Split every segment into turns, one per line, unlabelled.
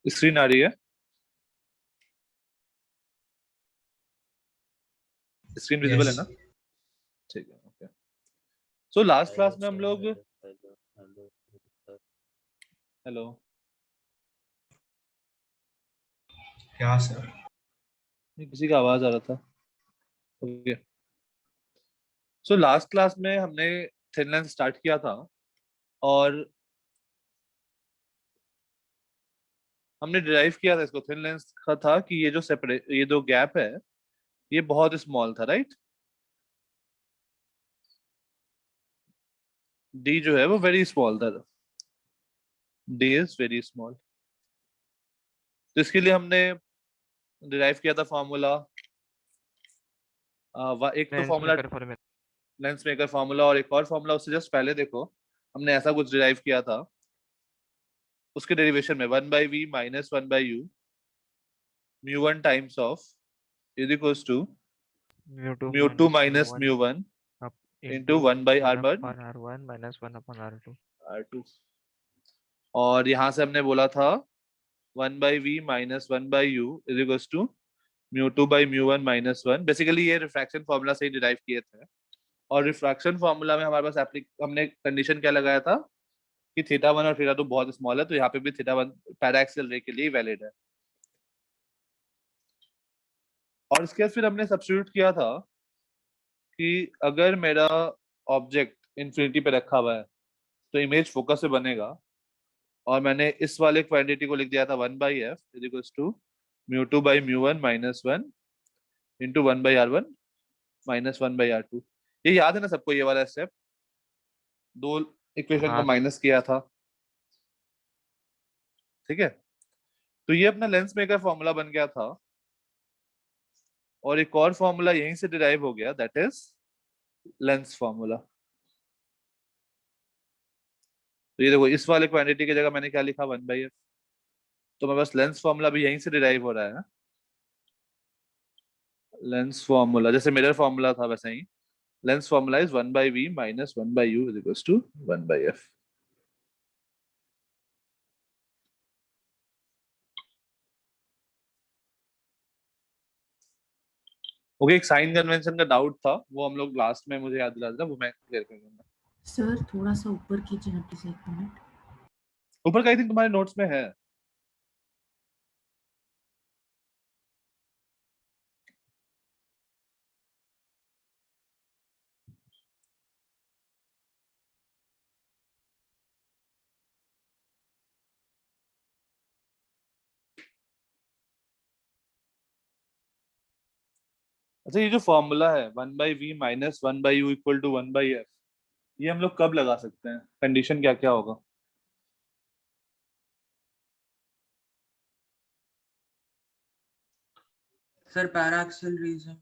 Screen आ रही है? Screen visible है ना? ठीक है, ओके। सो लास्ट क्लास में हम लोग हेलो
क्या सर?
किसी का आवाज आ रहा था। ओके, सो लास्ट क्लास में हमने थिन लेंस स्टार्ट किया था और हमने डिराइव किया था इसको। थिन लेंस का था कि ये जो गैप है ये बहुत स्मॉल था, राइट? डी जो है वो वेरी स्मॉल था। D is very small. तो इसके लिए हमने डिराइव किया था फॉर्मूला। एक तो फॉर्मूला लेंस मेकर फॉर्मूला, और एक और फॉर्मूला उससे जस्ट पहले देखो हमने ऐसा कुछ डिराइव किया था। उसके डेरिवेशन में 1/v minus 1/u mu one times of is equals to mu two minus mu one into 1/r1 r2। और यहाँ से हमने बोला था 1/v minus 1/u is equals to mu two by mu one minus one. Basically ये refraction formula से ही derive किए थे। और रिफ्रैक्शन फॉर्मूला में हमारे पास हमने कंडीशन क्या लगाया था कि थीटा वन और थीटा टू बहुत स्मॉल है, तो यहाँ पे भी थीटा वन पैराक्सियल रे के लिए वैलिड है। और इसके बाद फिर हमने सब्स्टिट्यूट किया था कि अगर मेरा ऑब्जेक्ट इन्फिनिटी पे रखा हुआ है तो इमेज फोकस से बनेगा। और मैंने इस वाले क्वांटिटी को लिख दिया था 1/f is equals to mu two by mu one minus one into 1/r1 minus 1/r2। ये याद है ना सबको, ये वाला स्टेप? दो इक्वेशन को माइनस किया था, ठीक है? तो ये अपना लेंस मेकर फॉर्मूला बन गया था। और एक और फॉर्मूला यहीं से डिराइव हो गया, दैट इज लेंस फॉर्मूला। तो ये देखो इस वाले क्वांटिटी की जगह मैंने क्या लिखा 1/f। तो मेरे पास लेंस फॉर्मूला भी यहीं से डिराइव हो रहा है ना। लेंस फॉर्मूला जैसे मिरर फॉर्मूला था वैसे ही lens formula is 1/v minus 1/u is equals to 1/f। Okay, एक साइन कन्वेंशन का डाउट था, वो हम लोग लास्ट में मुझे याद दिला देता, वो मैं क्लियर कर दूंगा।
सर थोड़ा सा ऊपर कीजिए ना प्लीज, 1 मिनट।
ऊपर का आई थिंक तुम्हारे नोट्स में है। अच्छा, ये जो फॉर्मूला है 1/v minus 1/u equal to 1/f, ये हम लोग कब लगा सकते हैं? कंडीशन क्या क्या होगा?
Sir paraxial region.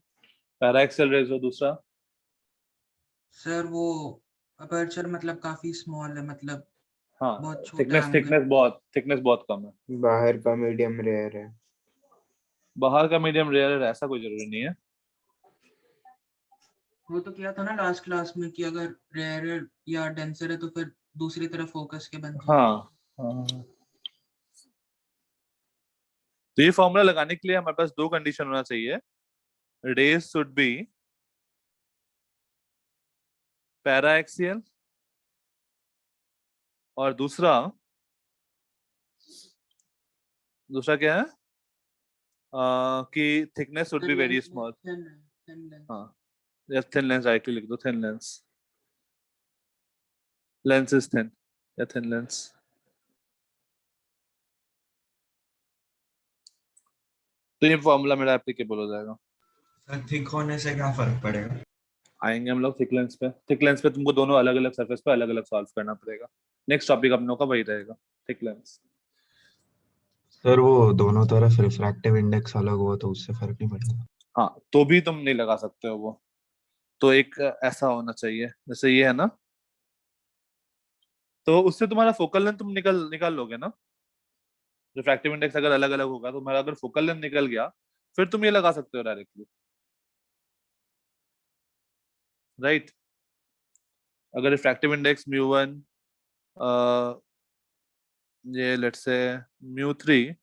Paraxial rays हो, दूसरा
सर वो अपर्चर मतलब काफी स्मॉल है, मतलब
हाँ
बहुत छोटा
थिकनेस
एंगल।
थिकनेस बहुत कम है।
बाहर का मीडियम रेयर है।
बाहर का मीडियम रेयर है ऐसा कोई जरूरी नहीं है।
वो तो किया था ना लास्ट क्लास में कि अगर रेयर या डेंसर है तो फिर दूसरी तरफ फोकस के बन जाए।
हाँ हाँ। तो ये फॉर्मूला लगाने के लिए हमारे पास दो कंडीशन होना चाहिए। रेज शुड बी पैराएक्सियल, और दूसरा क्या है? कि thickness should be very small. हाँ, या थिन लेंस डायरेक्टली लिख दो, thin lens. Lens is thin, या थिन लेंस। तो ये फॉर्मूला मेरा एप्लीकेबल हो जाएगा।
सर थिक होने से क्या फर्क पड़ेगा?
आएंगे हम लोग थिक लेंस पे। थिक लेंस पे तुमको दोनों अलग अलग सरफेस पे अलग अलग सॉल्व करना पड़ेगा। नेक्स्ट टॉपिक अपनों का वही रहेगा, थिक लेंस।
सर वो दोनों तरफ रिफ्रैक्टिव इंडेक्स अलग हुआ तो उससे फर्क नहीं पड़ेगा?
हाँ, तो भी तुम नहीं लगा सकते हो वो। तो एक ऐसा होना चाहिए जैसे ये है ना, तो उससे तुम्हारा फोकल लेंथ तुम निकाल निकाल लोगे ना। रिफ्रैक्टिव इंडेक्स अगर अलग अलग होगा तो तुम्हारा अगर फोकल लेंथ निकल गया फिर तुम ये लगा सकते हो डायरेक्टली, राइट? अगर रिफ्रैक्टिव इंडेक्स म्यू वन ये लेट्स से म्यू3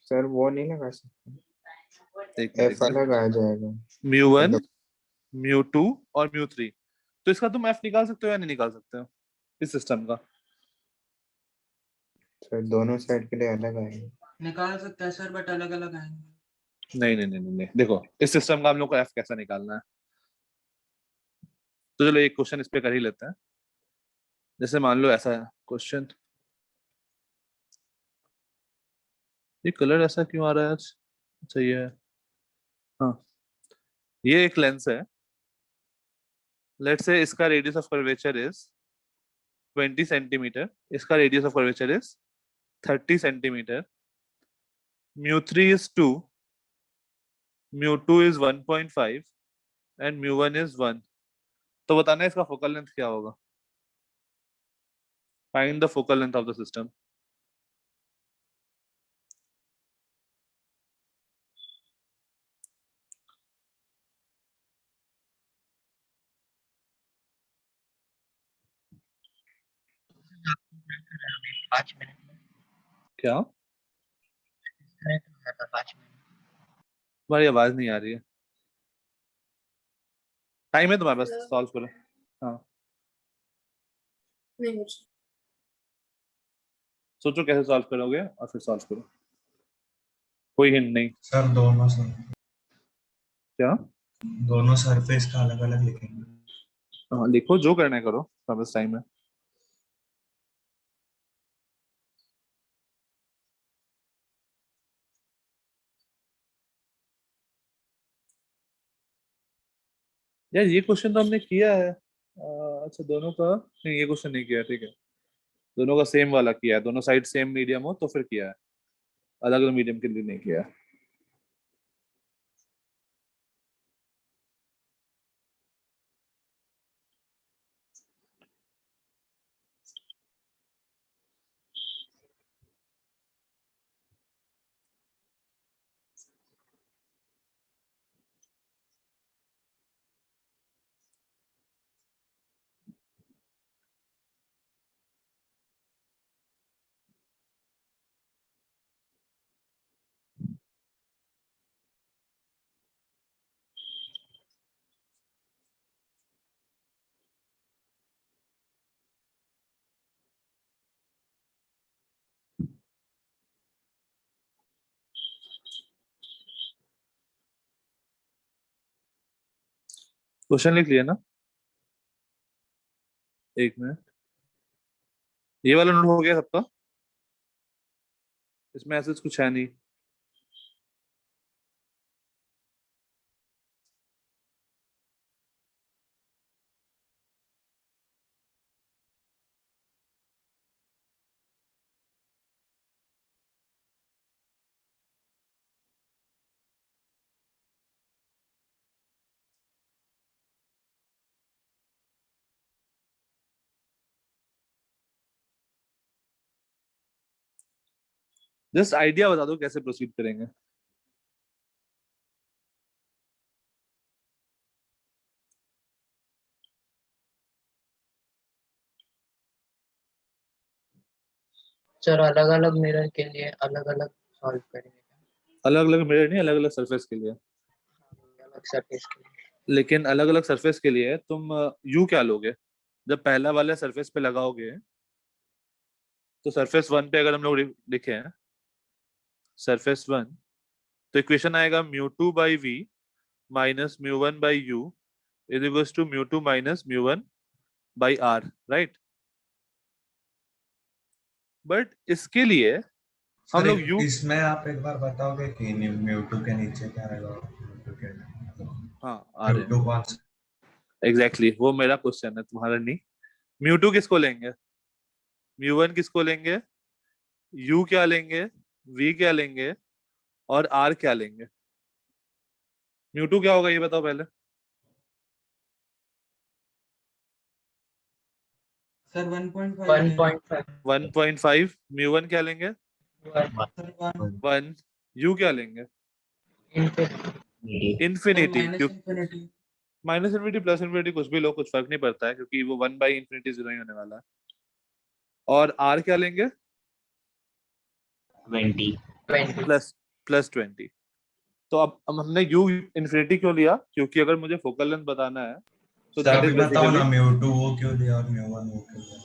सर वो नहीं लगा सकते,
एक
एफ अलग आ जाएगा।
म्यू1 म्यू2 और म्यू3। तो इसका तुम एफ निकाल सकते हो या नहीं निकाल सकते हो इस सिस्टम का?
सर दोनों साइड के लिए अलग आएगा।
निकाल सकते हैं सर, बट अलग अलग आएंगे।
नहीं नहीं नहीं नहीं नहीं। देखो इस सिस्टम का हम लोग को एफ कैसा निकालना है, तो चलो एक क्वेश्चन इस पे कर ही लेते हैं। जैसे मान लो ऐसा है क्वेश्चन, ये कलर ऐसा क्यों आ रहा है आज? अच्छा ये है, हाँ ये एक लेंस है। लेट्स से इसका radius of curvature is 20 centimetre, इसका radius of curvature is 30 centimetre. म्यू3 is 2, म्यू2 is 1.5 एंड म्यू1 is 1। तो बताना है इसका फोकल लेंथ क्या होगा। Find the focal length of the system. क्या तुम्हारी आवाज नहीं आ रही है? टाइम है तुम्हारे पास, सॉल्व करो। हाँ सोचो कैसे सॉल्व करोगे और फिर सॉल्व करो। कोई हिंट नहीं।
सर दोनों सर
क्या?
दोनों सरफेस का अलग अलग लिखेंगे।
हाँ लिखो, जो करना है करो, बस टाइम है। यार ये क्वेश्चन तो हमने किया है। अच्छा दोनों का नहीं, ये क्वेश्चन नहीं किया, ठीक है। दोनों का सेम वाला किया है, दोनों साइड सेम मीडियम हो तो फिर किया है, अलग अलग मीडियम के लिए नहीं किया है। क्वेश्चन लिख लिया ना? एक मिनट, ये वाला नोट हो गया सबका? इसमें ऐसे कुछ है नहीं। जस्ट आइडिया बता दो कैसे प्रोसीड करेंगे।
सर अलग अलग मिरर के लिए अलग अलग सॉल्व करेंगे,
अलग अलग मिरर नहीं, अलग अलग सरफेस के लिए।
अलग सरफेस के लिए।
लेकिन अलग अलग सरफेस के लिए तुम यू क्या लोगे? जब पहला वाले सरफेस पे लगाओगे तो सरफेस 1 पे अगर हम लोग लिखे हैं सरफेस 1, तो इक्वेशन आएगा म्यू2 बाई वी माइनस म्यू1 by u is equals to म्यू2 माइनस म्यू1 बाई आर, राइट? बट इसके लिए हम लोग यू,
इसमें आप एक बार बताओगे कि म्यू2 के नीचे क्या रहेगा? म्यू2 के
हाँ आ रहे
म्यू2 कौन सा?
एग्जैक्टली वो मेरा क्वेश्चन है, तुम्हारा नहीं। म्यू2 किसको लेंगे, म्यू1 किसको लेंगे, यू क्या लेंगे, वी क्या लेंगे और आर क्या लेंगे? म्यू2 क्या होगा ये बताओ पहले।
सर 1.5
1.5
1.5। म्यू1 क्या लेंगे,
1
1। यू क्या लेंगे, infinity.
-infinity।
Minus infinity plus infinity कुछ भी लो, कुछ फर्क नहीं पड़ता है, क्योंकि वो 1 बाई इन्फिनिटी 0 ही होने वाला है। और r क्या लेंगे?
20।
प्लस 20। तो अब हमने u इंफिनिटी क्यों लिया? क्योंकि अगर मुझे फोकल लेंथ बताना है तो
सर
दैट
अभी
इज
बताओ ना
बेसिकली
म्यू 2 वो क्यों लिया और म्यू 1 वो क्यों लिया?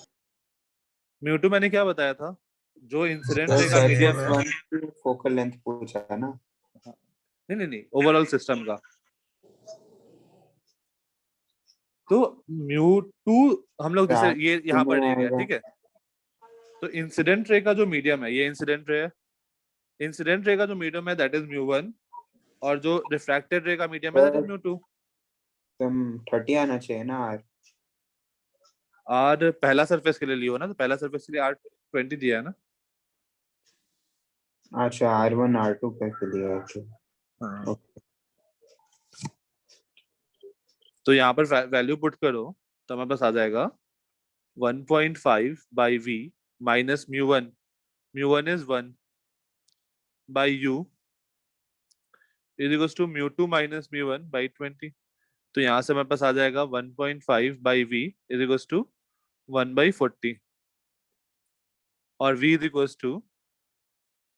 म्यू2 मैंने क्या बताया था, जो इंसिडेंट
सर,
रे का मीडियम है।
फोकल लेंथ पूछा है ना।
नहीं, ओवरऑल सिस्टम का। तो म्यू2 हम लोग जैसे ये यहाँ पर ले गया, ठीक है। तो इंसिडेंट रे का जो मीडियम है, ये इंसिडेंट रे है। इंसिडेंट रे का जो मीडियम है दैट इज म्यू1, और जो रिफ्रैक्टेड रे का मीडियम है दैट इज म्यू2।
तुम 30 आना चाहिए ना आर।
आर पहला सरफेस के लिए लियो ना, तो पहला सरफेस के लिए आर 20 दिया है ना।
अच्छा R1 R2 कैसे लिया? अच्छा
हाँ। तो यहाँ पर वैल्यू पुट करो तो हमारे पास आ जाएगा 1.5 बाई v माइनस म्यू1 is 1 by u is equals to म्यू2 माइनस म्यू1 बाई 20। तो यहाँ से हमारे पास आ जाएगा 1.5 by v is equals to 1 by 40, और v is equals to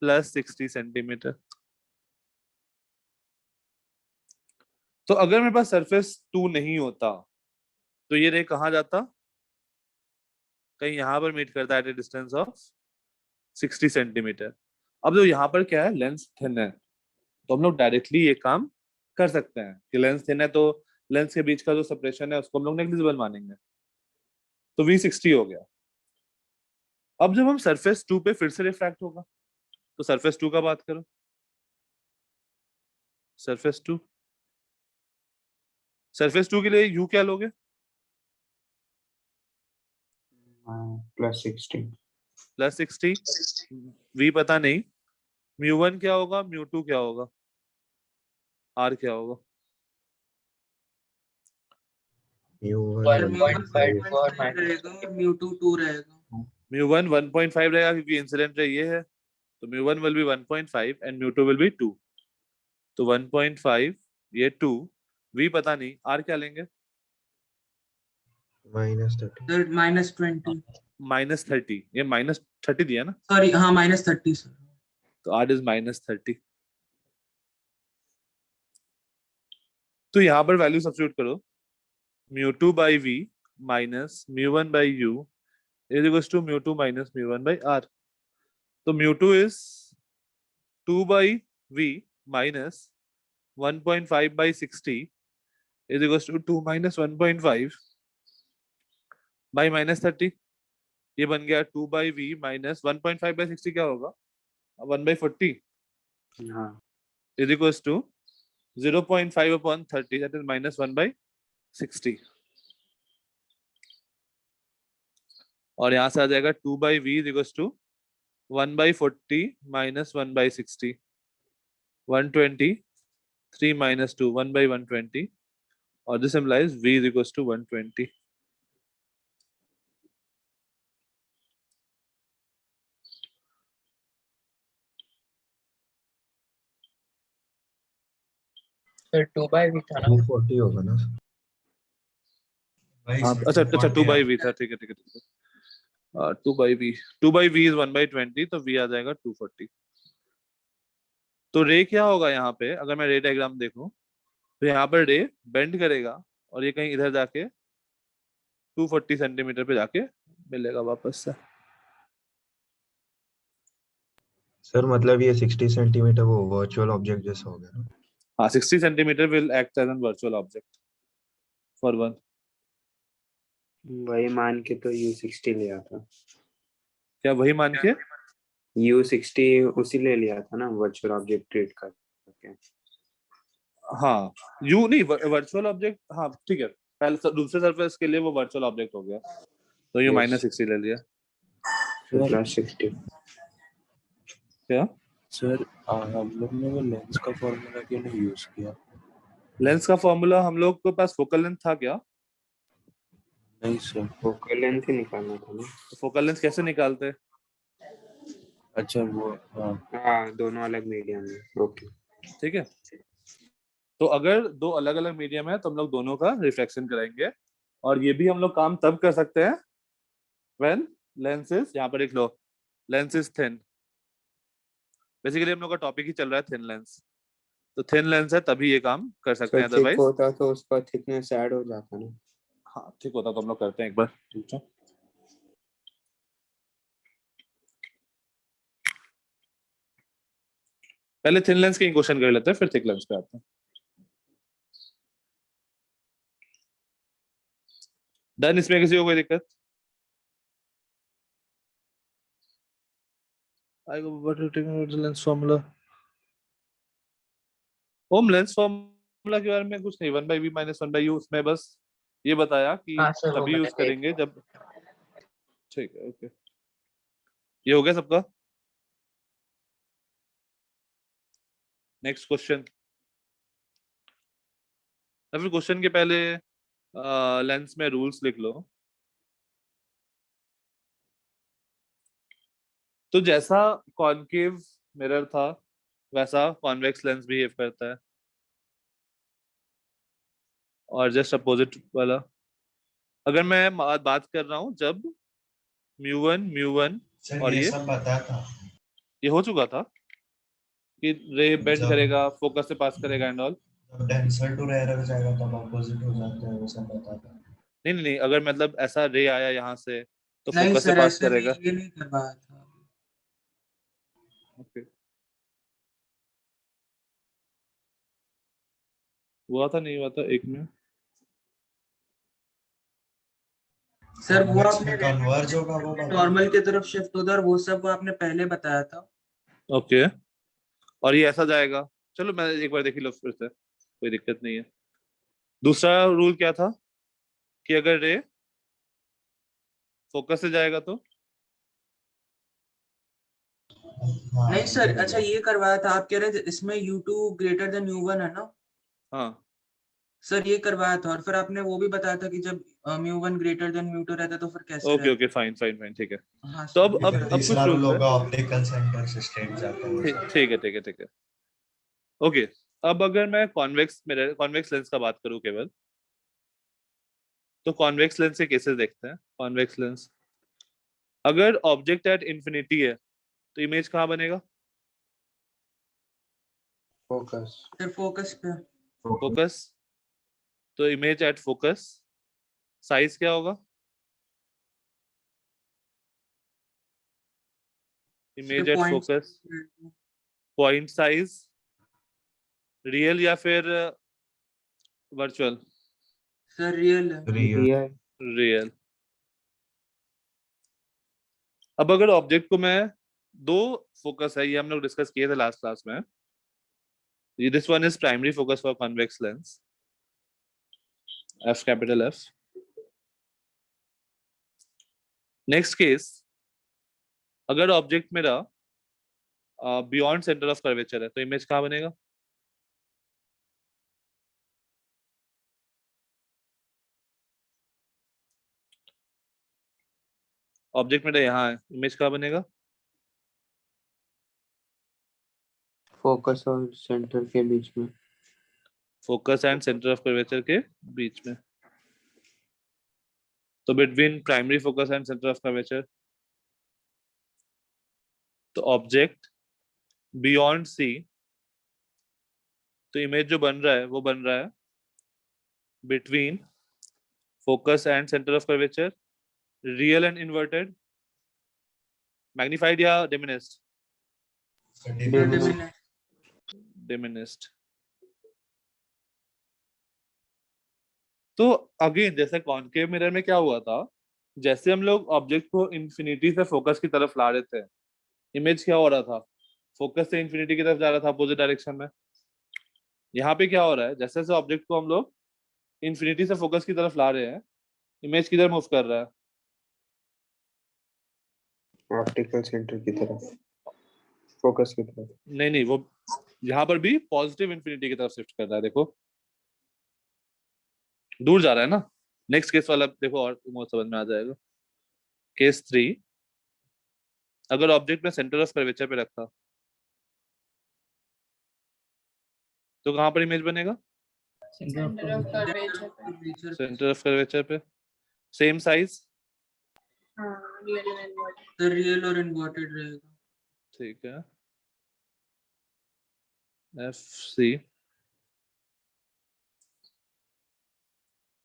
plus 60 centimetre. तो अगर मेरे पास सरफेस 2 नहीं होता तो ये रे कहाँ जाता? कहीं यहाँ पर मीट करता है at a distance of 60 centimetre. अब जो यहाँ पर क्या है, लेंस थिन है, तो हम लोग डायरेक्टली ये काम कर सकते हैं कि लेंस थिन है तो लेंस के बीच का जो सेपरेशन है उसको हम लोग नेग्लिजिबल मानेंगे। तो v60 हो गया। अब जब हम सरफेस 2 पे फिर से रिफ्रैक्ट होगा तो सरफेस 2 का बात करो। सरफेस 2 के लिए u क्या लोगे?
प्लस 60।
v पता नहीं, म्यू1 क्या होगा, म्यू2 क्या होगा, r क्या होगा?
म्यू
1.5 और
रहेगा और म्यू 2 2 रहेगा।
म्यू1 1.5 रहेगा क्योंकि इंसिडेंट रे ये है, तो म्यू1 विल बी 1.5 एंड म्यू2 विल बी 2। तो 1.5 ये 2, v पता नहीं, r क्या लेंगे?
-30।
सर -20।
-30, ये -30 दिया ना,
सॉरी हाँ -30 सर।
तो r इज -30। तो यहाँ पर वैल्यू सब्स्टिट्यूट करो, म्यू2 बाई v माइनस म्यू1 by u is equals to म्यू2 माइनस म्यू1 बाई r। तो म्यू2 is 2 by v minus 1.5 by 60 is equals to 2 minus 1.5 by -30। ये बन गया 2 बाई v माइनस 1.5 बाई 60 क्या होगा? 1 by 40 is equals to 0.5 upon 30 that is -1 by 60। और यहाँ से आ जाएगा 2 by v is equals to 1 by 40 minus 1 by 60, 120, 3 minus 2 1 by 120, और this implies v is equals to 120।
फिर 2/v था ना।
240 होगा ना।
भाई
हाँ,
सर
अच्छा 2 बाई
240
v था, ठीक है। 2 बाई v इज 1 बाई 20, तो v आ जाएगा 240। तो रे क्या होगा यहाँ पे? अगर मैं रे डायग्राम देखूं तो यहाँ पर रे बेंड करेगा और ये कहीं इधर जाके 240 सेंटीमीटर पे जाके मिलेगा वापस से।
सर मतलब ये 60 सेंटीमीटर वो वर्चुअल ऑब्जेक्ट जैसा हो गया ना।
हाँ, 60 centimetre will act as an virtual object for one.
वही मान के तो U60 लिया था।
क्या वही मान के?
U60 उसी ले लिया था ना वर्चुअल ऑब्जेक्ट ट्रीट करके।
हाँ, यू नहीं, वर्चुअल ऑब्जेक्ट, हाँ ठीक है, पहले दूसरे सरफेस के लिए वो वर्चुअल ऑब्जेक्ट हो गया, तो यू
Yes.
-60 ले लिया।
+60।
क्या
सर हम लोग ने वो लेंस का फॉर्मूला क्यों नहीं यूज किया?
लेंस का फॉर्मूला हम लोग के पास फोकल लेंथ था क्या?
नहीं सर।
फोकल लेंथ ही निकालना था ना।
तो फोकल लेंथ कैसे निकालते?
अच्छा वो
हाँ दोनों अलग मीडियम में। ओके
ठीक है, तो अगर दो अलग अलग मीडियम है तो हम लोग दोनों का रिफ्लेक्शन कराएंगे, और ये भी हम लोग काम तब कर सकते हैं व्हेन लेंस इज, यहाँ पर लिख लो लेंस इज थिन। बेसिकली हम लोग का टॉपिक ही चल रहा है थिन लेंस, तो थिन लेंस है तभी ये काम कर सकते हैं,
थिक
अदरवाइज
होता तो उसका थिकनेस ऐड हो जाता ना।
हाँ ठीक होता, तो हम लोग करते हैं एक बार, ठीक है। पहले थिन लेंस के क्वेश्चन कर लेते हैं, फिर थिक लेंस पे आते हैं। डन, इसमें किसी को कोई दिक्कत? I go but lens formula, home lens formula के बारे में कुछ नहीं, 1/v - 1/u, उसमें बस ये बताया कि
हाँ सर, वो
तभी
मैंने
यूज करेंगे
देख
जब, ठीक है ओके। ये हो गया सबका? नेक्स्ट क्वेश्चन, या फिर क्वेश्चन के पहले लेंस में रूल्स लिख लो। तो जैसा कॉनकेव मिरर था वैसा कॉन्वेक्स लेंस बिहेव करता है, और जस्ट अपोजिट वाला। अगर मैं बात कर रहा हूँ जब μ1
सर
और
ये
ये
सब बताया था
ये हो चुका था कि रे बेंड
जब
करेगा, फोकस से पास करेगा एंड ऑल।
जब डेंसर टू रेयर जाएगा तब अपोजिट हो जाता है, वो सब बताया था।
नहीं नहीं नहीं, अगर मतलब ऐसा रे आया यहाँ से तो
नहीं
फोकस से
सर,
पास
ऐसा
करेगा।
ये नहीं करवाया था।
ओके, हुआ था नहीं हुआ था एक में?
सर वो
कॉन्वेक्स
आपने
में कन्वर्ज होगा वो बताया।
नॉर्मल की तरफ शिफ्ट होता है, और वो सब आपने पहले बताया था।
ओके, और ये ऐसा जाएगा। चलो मैं एक बार देख ही लो फिर से, कोई दिक्कत नहीं है। दूसरा रूल क्या था कि अगर रे फोकस से जाएगा तो,
हाँ,
नहीं सर,
ये
अच्छा ये करवाया था, आप कह रहे थे इसमें U2 ग्रेटर देन U1 है ना?
हाँ
सर ये करवाया था, और फिर आपने वो भी बताया था कि जब μ1 ग्रेटर देन μ2 रहता है तो फिर कैसे
ओके
रहता
ओके, फाइन फाइन फाइन, ठीक है।
है? हाँ
तो
सर, ये
अब
फिर
करवाया।
कुछ
तीसरा रूल
रूल्स है।
होगा ऑप्टिकल सेंटर से स्ट्रेट जाता है वो सब।
ठीक है ठीक है ठीक है। ओके, अब अगर मैं कॉन्वेक्स मिरर, कॉन्वेक्स लेंस का बात करूं केवल, तो कॉन्वेक्स लेंस के केसेस देखते हैं। कॉन्वेक्स लेंस, अगर ऑब्जेक्ट एट इंफिनिटी है तो इमेज कहाँ बनेगा?
फोकस।
फिर फोकस पे।
फोकस, तो इमेज एट फोकस, साइज क्या होगा? Image at
point.
Focus, point size, real या फिर वर्चुअल?
सर रियल है।
रियल।
रियल। अब अगर ऑब्जेक्ट को मैं, दो फोकस है, ये हम लोग डिस्कस किए थे लास्ट क्लास में। This one is primary focus for convex lens, F capital F। Next case, अगर ऑब्जेक्ट मेरा बियॉन्ड सेंटर ऑफ कर्वेचर है तो इमेज कहाँ बनेगा? ऑब्जेक्ट मेरा यहाँ है, इमेज कहाँ बनेगा?
फोकस और सेंटर के बीच में।
Focus and centre of curvature के बीच में, तो between primary focus and centre of curvature. तो ऑब्जेक्ट बियॉन्ड C, तो इमेज जो बन रहा है वो बन रहा है between focus and centre of curvature, real and inverted, magnified या डिमिनिस्ड? डिमिनिस्ड। तो अगेन जैसे कॉनकेव मिरर में क्या हुआ था, जैसे हम लोग ऑब्जेक्ट को इंफिनिटी से फोकस की तरफ ला रहे थे, इमेज क्या हो रहा था? फोकस से इंफिनिटी की तरफ जा रहा था, अपोजिट डायरेक्शन में। यहाँ पे क्या हो रहा है, जैसे जैसे ऑब्जेक्ट को हम लोग इंफिनिटी से फोकस की तरफ ला रहे हैं, इमेज किधर मूव कर रहा है?
ऑप्टिकल सेंटर की तरफ, फोकस की तरफ।
नहीं नहीं, वो यहाँ पर भी पॉजिटिव इंफिनिटी की तरफ शिफ्ट कर रहा है, देखो दूर जा रहा है ना। नेक्स्ट केस वाला देखो और तुम्हें समझ में आ जाएगा। केस 3, अगर ऑब्जेक्ट में सेंटर ऑफ कर्वेचर पे रखा तो कहाँ पर इमेज बनेगा?
सेंटर ऑफ कर्वेचर पे।
सेंटर ऑफ कर्वेचर पे। Same size?
हाँ रियल एंड इन्वर्टेड।
तो रियल और इन्वर्टेड रहेगा।
ठीक है, FC।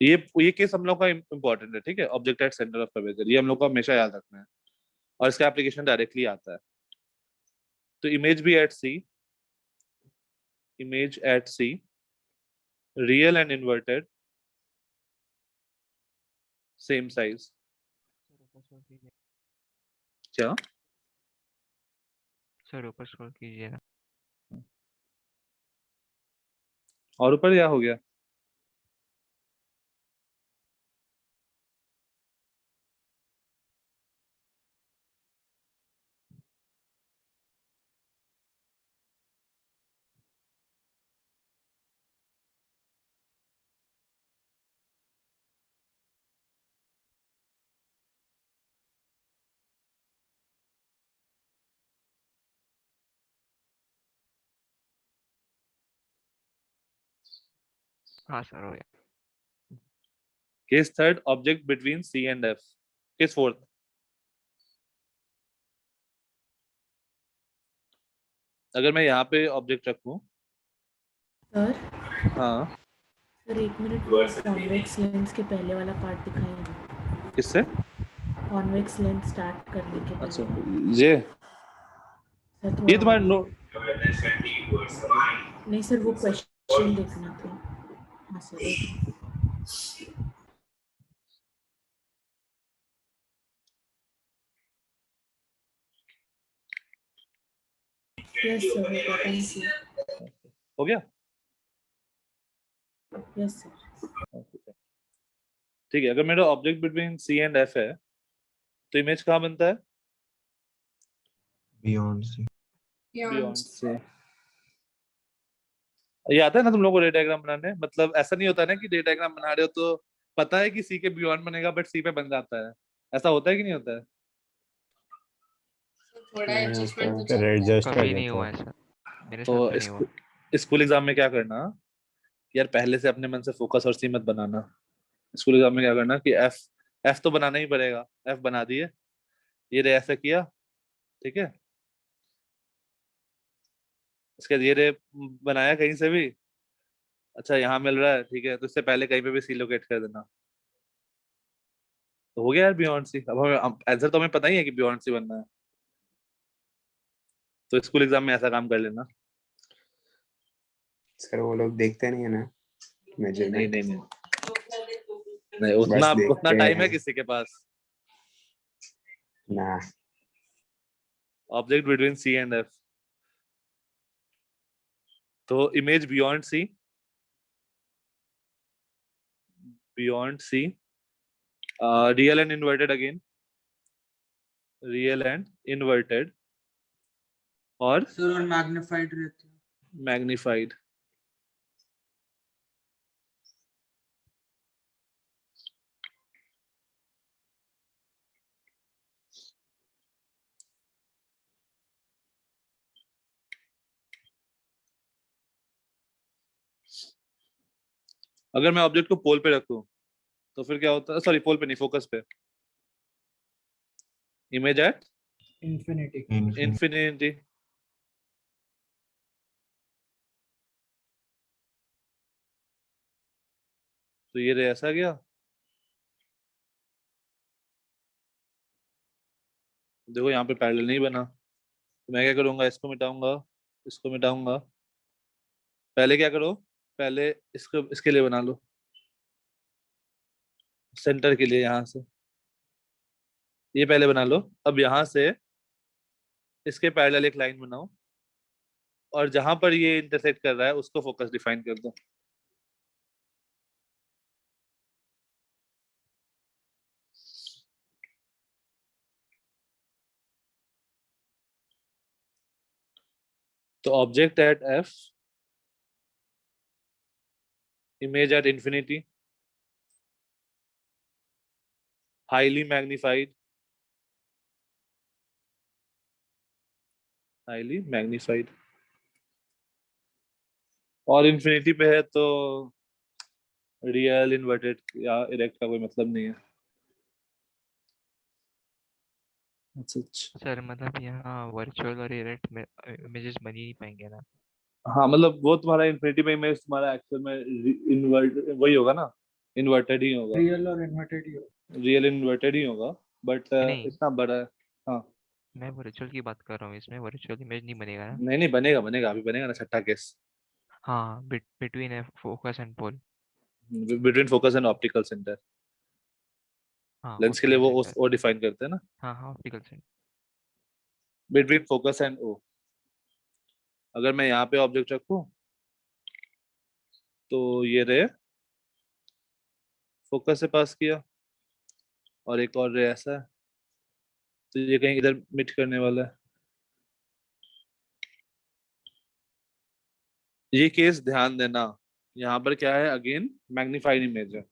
ये केस हम लोग का इम्पोर्टेंट है, ठीक है। Object at centre of curvature, ये हम लोग को हमेशा याद रखना है और इसका एप्लीकेशन डायरेक्टली आता है। तो इमेज भी at C, image at C, real and inverted, same size. क्या
सर ऊपर स्क्रॉल कीजिए ना।
और ऊपर क्या हो गया?
हाँ सर हो गया।
Case third, object between C and F। Case fourth, अगर मैं यहाँ पे ऑब्जेक्ट रखूं।
सर
हाँ,
सर एक मिनट, वो कॉन्वेक्स लेंस के पहले वाला पार्ट दिखाइए ना।
किससे?
कॉन्वेक्स लेंस स्टार्ट करने के
अच्छा,
पहले
ये
सर
ये
थोड़ा
तुम्हारा नो।
नहीं सर, वो क्वेश्चन देखना था। हाँ सर, एक minute. Yes sir, thank you.
हो गया?
Yes sir.
ठीक है, अगर मेरा object between C and F है तो इमेज कहाँ बनता है?
बियॉन्ड से।
बियॉन्ड से। ये आता है ना तुम लोगों को डे डायग्राम बनाने? मतलब ऐसा नहीं होता ना कि डे डायग्राम बना रहे हो तो पता है कि C के बियॉन्ड बनेगा बट C पे बन जाता है। ऐसा होता है कि नहीं होता है?
थोड़ा एडजस्टमेंट तो
फिर एडजस्ट कर
कभी नहीं
देते
हुआ
हैं।
है सर, मेरे साथ
तो
तो नहीं हुआ।
स्कूल एग्जाम में क्या करना यार, पहले से अपने मन से फोकस और सी मत बनाना। स्कूल एग्जाम में क्या करना कि एफ तो बनाना ही पड़ेगा, एफ बना दिए, ये रे ऐसा किया, ठीक है। इसके बाद ये रे बनाया कहीं से भी, अच्छा यहाँ मिल रहा है, ठीक है, तो इससे पहले कहीं पे भी सी लोकेट कर देना। तो हो गया यार बियॉन्ड सी। अब हमें आंसर तो हमें पता ही है कि बियॉन्ड सी बनना है, तो स्कूल एग्जाम में ऐसा काम कर लेना।
सर वो लोग देखते नहीं है ना
नहीं
मेजरमेंट,
नहीं नहीं नहीं,
बस
उतना
देखते
टाइम है
हैं
किसी के पास?
ना।
Object between C and F, तो image beyond C, beyond C, real and inverted again, real and inverted, और
सर और मैग्नीफाइड रहते हैं।
मैग्नीफाइड। अगर मैं ऑब्जेक्ट को पोल पे रखूं तो फिर क्या होता है? सॉरी, पोल पे नहीं, फोकस पे। Image at
infinity.
इंफिनिटी, तो ये रे ऐसा गया। देखो यहाँ पे पैरेलल नहीं बना, तो मैं क्या करूंगा, इसको मिटाऊंगा, इसको मिटाऊंगा। पहले क्या करो, पहले इसको इसके लिए बना लो, सेंटर के लिए, यहाँ से ये पहले बना लो। अब यहाँ से इसके पैरेलल एक लाइन बनाओ और जहां पर ये इंटरसेक्ट कर रहा है उसको फोकस डिफाइन कर दो। तो object at F, image at infinity, highly magnified, highly magnified, और इंफिनिटी पे है तो रियल, इन्वर्टेड या इरेक्ट का कोई मतलब नहीं है। अच्छा अच्छा।
सर मतलब यहाँ वर्चुअल और इरेक्ट में इमेजेस बन ही नहीं पाएंगे ना।
हाँ मतलब वो तुम्हारा इन्फिनिटी पे इमेज तुम्हारा एक्चुअल में इन्वर्ट वही होगा ना, इन्वर्टेड ही होगा,
रियल और इन्वर्टेड ही हो।
रियल इन्वर्टेड ही होगा, बट
नहीं
इतना बड़ा है। हाँ
मैं वर्चुअल की बात कर रहा हूँ, इसमें वर्चुअल इमेज नहीं बनेगा ना।
नहीं नहीं, बनेगा बनेगा, अभी बनेगा ना छठा केस,
हाँ between focus and pole.
Between focus and optical centre.
हाँ
लेंस के लिए
ऑप्टिकल
वो
सेंटर।
वो डिफाइन करते हैं ना,
हाँ हाँ optical centre.
Between focus and O. अगर मैं यहाँ पे ऑब्जेक्ट रखूँ तो ये रे फोकस से पास किया, और एक और रे ऐसा है, तो ये कहीं इधर मिट करने वाला है। ये केस ध्यान देना, यहाँ पर क्या है, अगेन मैग्नीफाइड इमेज है,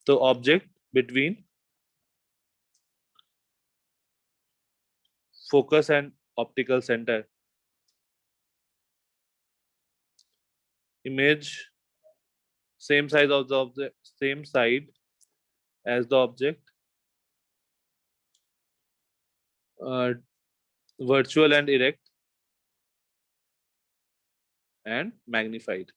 तो object between focus and optical centre, image same size of the object, same side as the object, uh, virtual and erect and magnified.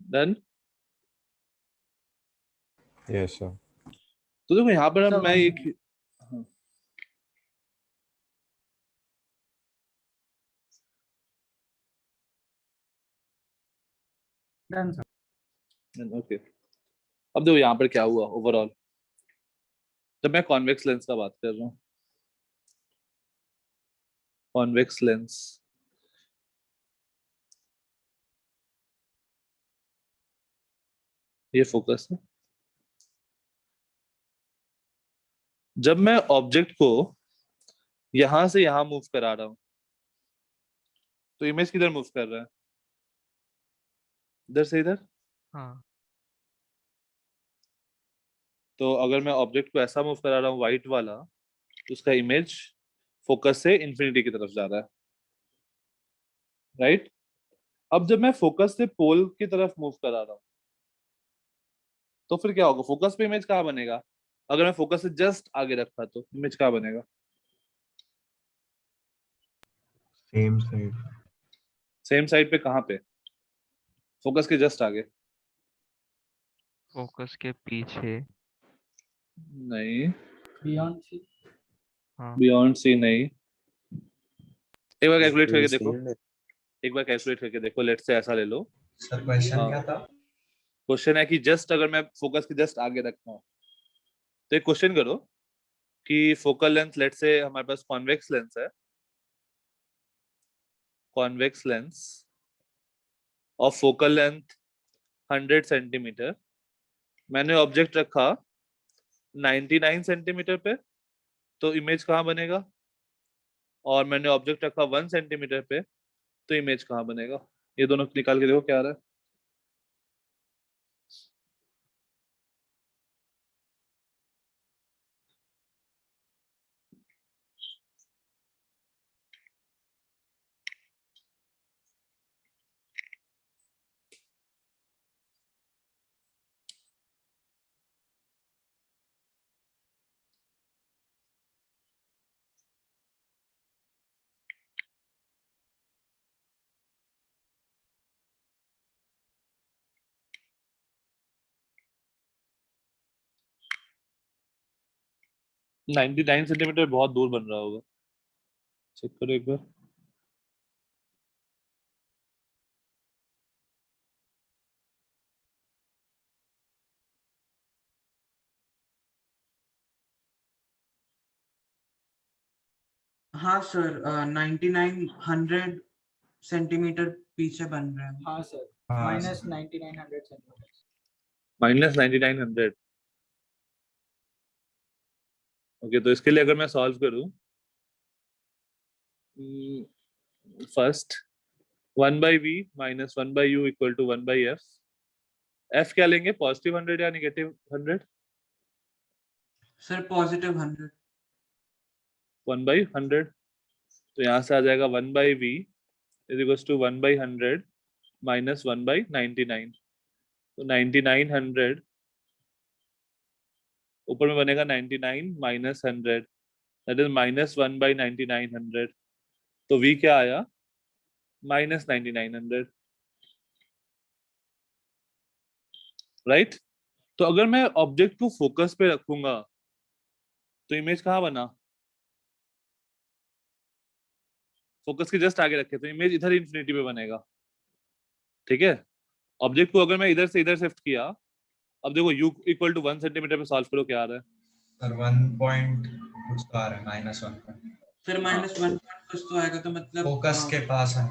Done.
Yes sir.
तो देखो यहाँ पर अब मैं एक हाँ,
डन सर।
ओके। अब देखो यहाँ पर क्या हुआ ओवरऑल, जब मैं कॉन्वेक्स लेंस का बात कर रहा हूँ, कॉन्वेक्स लेंस, ये फोकस है। जब मैं ऑब्जेक्ट को यहां से यहां मूव करा रहा हूं, तो इमेज किधर मूव कर रहा है, इधर से इधर।
हाँ
तो अगर मैं ऑब्जेक्ट को ऐसा मूव करा रहा हूँ व्हाइट वाला, तो उसका इमेज फोकस से इंफिनिटी की तरफ जा रहा है, राइट। अब जब मैं फोकस से पोल की तरफ मूव करा रहा हूँ, तो फिर क्या होगा, फोकस पे इमेज कहाँ बनेगा, अगर मैं फोकस से जस्ट आगे रखा तो इमेज कहाँ बनेगा,
सेम साइड।
सेम साइड पे, कहाँ पे, फोकस के जस्ट आगे।
फोकस के पीछे।
नहीं,
बियॉन्ड सी।
हाँ
बियॉन्ड सी नहीं। एक बार कैलकुलेट
बिटवीन
करके
सी
देखो,
एंड
एक बार कैलकुलेट करके देखो, लेट से ऐसा ले लो।
सर क्वेश्चन क्या था?
क्वेश्चन है कि जस्ट अगर मैं फोकस के जस्ट आगे रखता हूँ, तो एक क्वेश्चन करो कि फोकल लेंथ, लेट से हमारे पास कॉन्वेक्स लेंस है, convex lens of focal length 100 centimetre, मैंने ऑब्जेक्ट रखा 99 सेंटीमीटर पे, तो इमेज कहाँ बनेगा, और मैंने ऑब्जेक्ट रखा 1 सेंटीमीटर पे, तो इमेज कहाँ बनेगा। ये दोनों निकाल के देखो क्या आ रहा है। नाइनटी नाइन सेंटीमीटर बहुत दूर बन रहा होगा, चेक करो एक बार।
हाँ सर 9900 सेंटीमीटर पीछे बन रहा है।
हाँ सर,
हाँ
-9900 सेंटीमीटर।
-9900। ओके, तो इसके लिए अगर मैं सॉल्व करूं, first 1/v minus 1/u equal to 1/f। f क्या लेंगे, पॉजिटिव 100 या नेगेटिव 100?
Sir positive 100।
1/100, तो यहाँ से आ जाएगा 1/v is equal to 1/100 minus 1/99। तो 9900 ऊपर में बनेगा 99 माइनस 100, दैट इज माइनस 1/9900। तो v क्या आया, माइनस 9900, राइट। तो अगर मैं ऑब्जेक्ट को फोकस पे रखूंगा तो इमेज कहाँ बना, फोकस के जस्ट आगे रखे तो इमेज इधर इंफिनिटी पे बनेगा, ठीक है। ऑब्जेक्ट को अगर मैं इधर से इधर शिफ्ट किया, अब देखो u इक्वल टू 1 सेंटीमीटर पे सॉल्व करो, क्या आ रहा है
सर 1 पॉइंट कुछ तो आ रहा है -1
फिर -1 कुछ तो आएगा, तो मतलब
फोकस के पास है।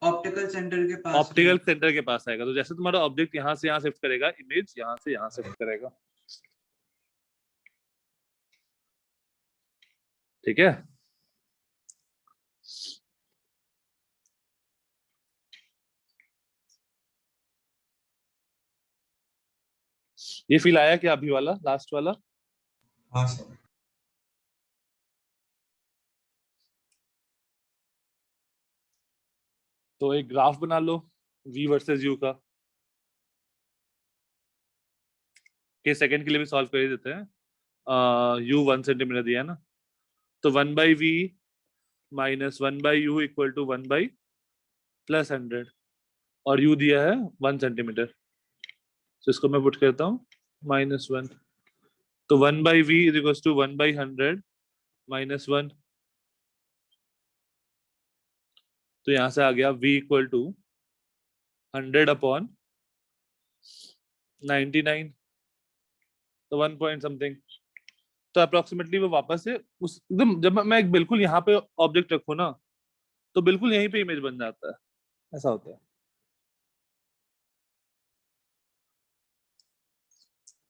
ऑप्टिकल सेंटर के पास
ऑप्टिकल सेंटर के पास आएगा। तो जैसे तुम्हारा ऑब्जेक्ट यहाँ से यहाँ शिफ्ट करेगा, इमेज यहाँ से यहाँ शिफ्ट करेगा, ठीक है। ये फील आया क्या अभी वाला, लास्ट वाला?
हाँ सर।
तो एक ग्राफ बना लो v वर्सेस u का, के सेकंड के लिए भी सॉल्व कर ही देते हैं। u 1 सेंटीमीटर दिया है ना, तो 1/v minus 1/u equal to 1 plus 100, और u दिया है 1 सेंटीमीटर, तो इसको मैं पुट करता हूँ -1। तो 1/v इज इक्वल टू 1/100 -1, तो यहाँ से आ गया v इक्वल टू 100 अपॉन 99, तो 1 पॉइंट समथिंग। तो अप्रोक्सीमेटली वो वापस से उस एकदम, जब मैं बिल्कुल यहाँ पे ऑब्जेक्ट रखूँ ना, तो बिल्कुल यहीं पे इमेज बन जाता है, ऐसा होता है।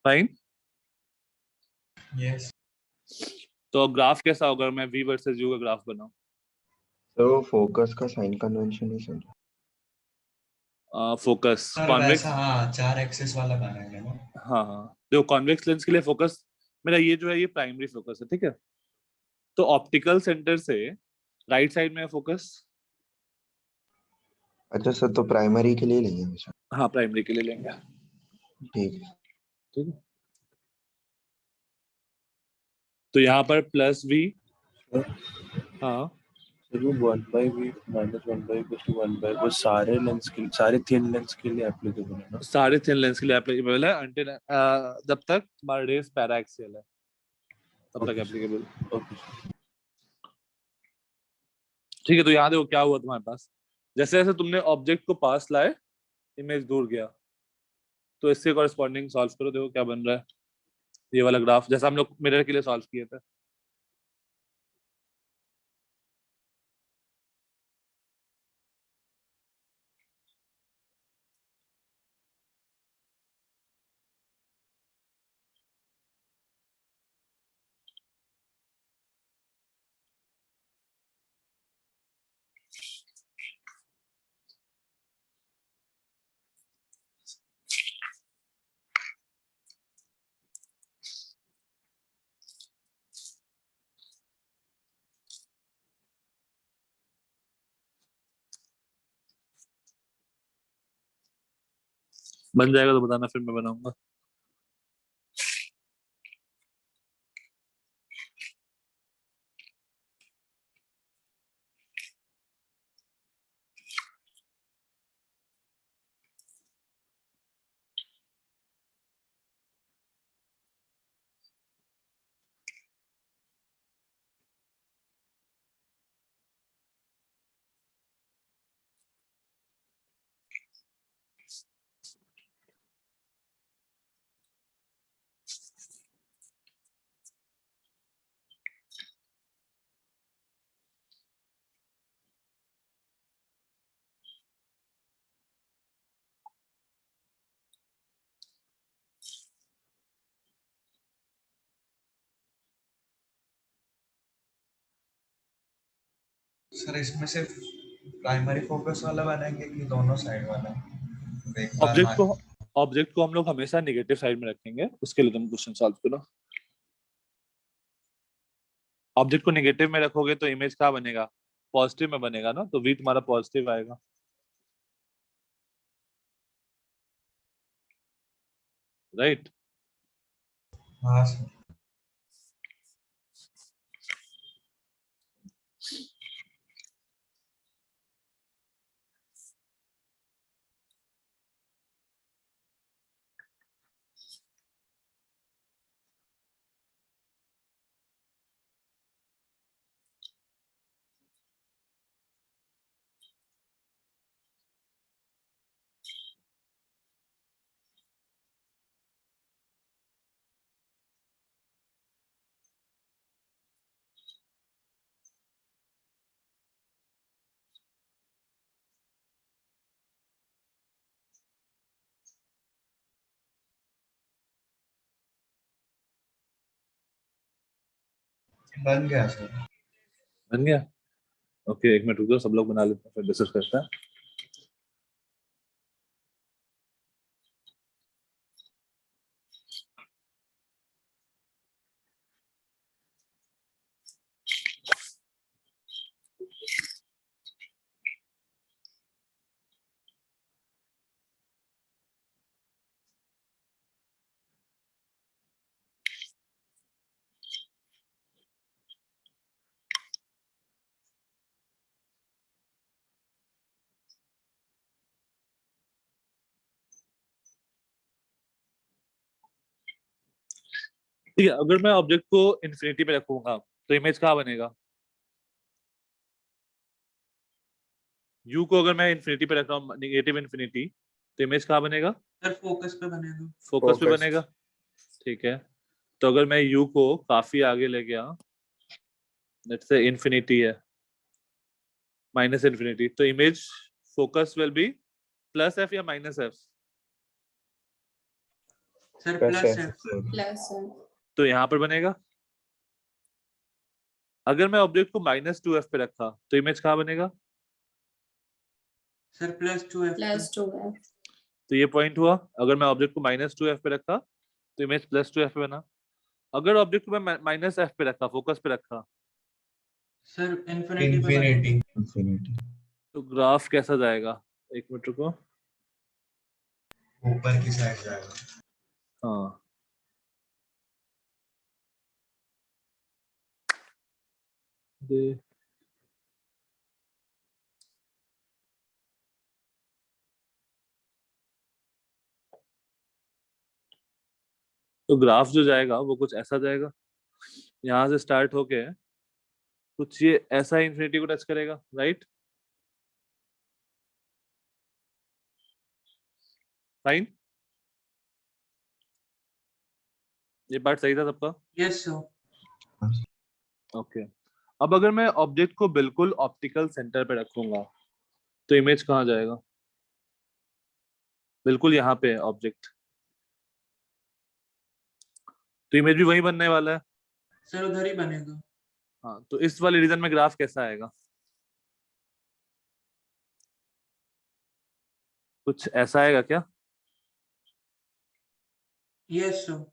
फाइन।
यस।
तो ग्राफ कैसा होगा मैं v वर्सेस u का ग्राफ बनाऊं?
तो फोकस का साइन कन्वेंशन ही सर।
फोकस
सर
कॉन्वेक्स,
वैसा हाँ 4 एक्सिस वाला बनाएंगे ना।
हाँ हाँ, देखो कॉन्वेक्स लेंस के लिए फोकस मेरा ये जो है ये प्राइमरी फोकस है, ठीक है। तो ऑप्टिकल सेंटर से राइट साइड में है फोकस,
अच्छा सर, तो प्राइमरी के लिए लेंगे हमेशा।
हाँ प्राइमरी के लिए लेंगे,
ठीक है।
ठीक है। तो यहाँ पर प्लस v, हाँ
सर वो 1/v minus 1/v equal to 1/, वो सारे लेंस के, सारे थिन लेंस के लिए एप्लीकेबल है ना?
सारे थिन लेंस के लिए एप्लीकेबल है, अंटिल जब तक तुम्हारा रेस पैराक्सियल है तब तक एप्लीकेबल।
ओके।
ठीक है। तो यहाँ देखो क्या हुआ तुम्हारे पास, जैसे जैसे तुमने ऑब्जेक्ट को पास लाए इमेज दूर गया, तो इससे कॉरेस्पॉन्डिंग सॉल्व करो, देखो क्या बन रहा है, ये वाला ग्राफ जैसा हम लोग मिरर के लिए सॉल्व किए थे। बन जाएगा तो बताना, फिर मैं बनाऊंगा।
सर इसमें सिर्फ प्राइमरी फोकस वाला बनाएंगे कि दोनों साइड वाला? एक बार
ऑब्जेक्ट को हम लोग हमेशा नेगेटिव साइड में रखेंगे, उसके लिए तुम क्वेश्चन सॉल्व करो। ऑब्जेक्ट को नेगेटिव में रखोगे तो इमेज क्या बनेगा, पॉजिटिव में बनेगा ना, तो वी तुम्हारा पॉजिटिव आएगा। राइट?
हाँ सर। बन गया सर।
बन गया? ओके, एक मिनट रुक जाओ, सब लोग बना लेते हैं फिर डिस्कस करते हैं। ठीक है, अगर मैं ऑब्जेक्ट को इन्फिनिटी पे रखूंगा तो इमेज कहाँ बनेगा? यू को अगर मैं इन्फिनिटी पे रख रहा हूँ, नेगेटिव इन्फिनिटी, तो इमेज कहाँ बनेगा?
सर फोकस पे बनेगा।
फोकस पे
Focus.
बनेगा। ठीक है, तो अगर मैं यू को काफी आगे ले गया, लेट्स से इन्फिनिटी है, माइनस इन्फिनिटी, तो image focus will be plus F या minus F?
Sir
Plus
plus
F.
है।
प्लस
तो यहाँ पर बनेगा। अगर मैं ऑब्जेक्ट को -2f पे रखा तो इमेज कहाँ बनेगा?
Sir +2f
plus 2f।
तो ये पॉइंट हुआ। अगर मैं ऑब्जेक्ट को -2f पे रखा तो इमेज +2f पे बना। अगर ऑब्जेक्ट को मैं -f पे रखा, फोकस पे रखा,
सर इन्फिनिटी पे बनेगा।
इंफिनिटी।
तो ग्राफ कैसा जाएगा? एक मिनट रुको।
ऊपर की साइड जाएगा।
हाँ, दे तो ग्राफ जो जाएगा वो कुछ ऐसा जाएगा, यहाँ से स्टार्ट होके कुछ ये ऐसा इन्फिनिटी को टच करेगा। राइट? फाइन, ये पार्ट सही था सबका?
Yes sir.
ओके। अब अगर मैं ऑब्जेक्ट को बिल्कुल ऑप्टिकल सेंटर पे रखूंगा तो इमेज कहाँ जाएगा? बिल्कुल यहाँ पे है ऑब्जेक्ट, तो इमेज भी वही बनने वाला है।
सर उधर ही बनेगा।
हाँ, तो इस वाले रीजन में ग्राफ कैसा आएगा? कुछ ऐसा आएगा क्या?
Yes sir.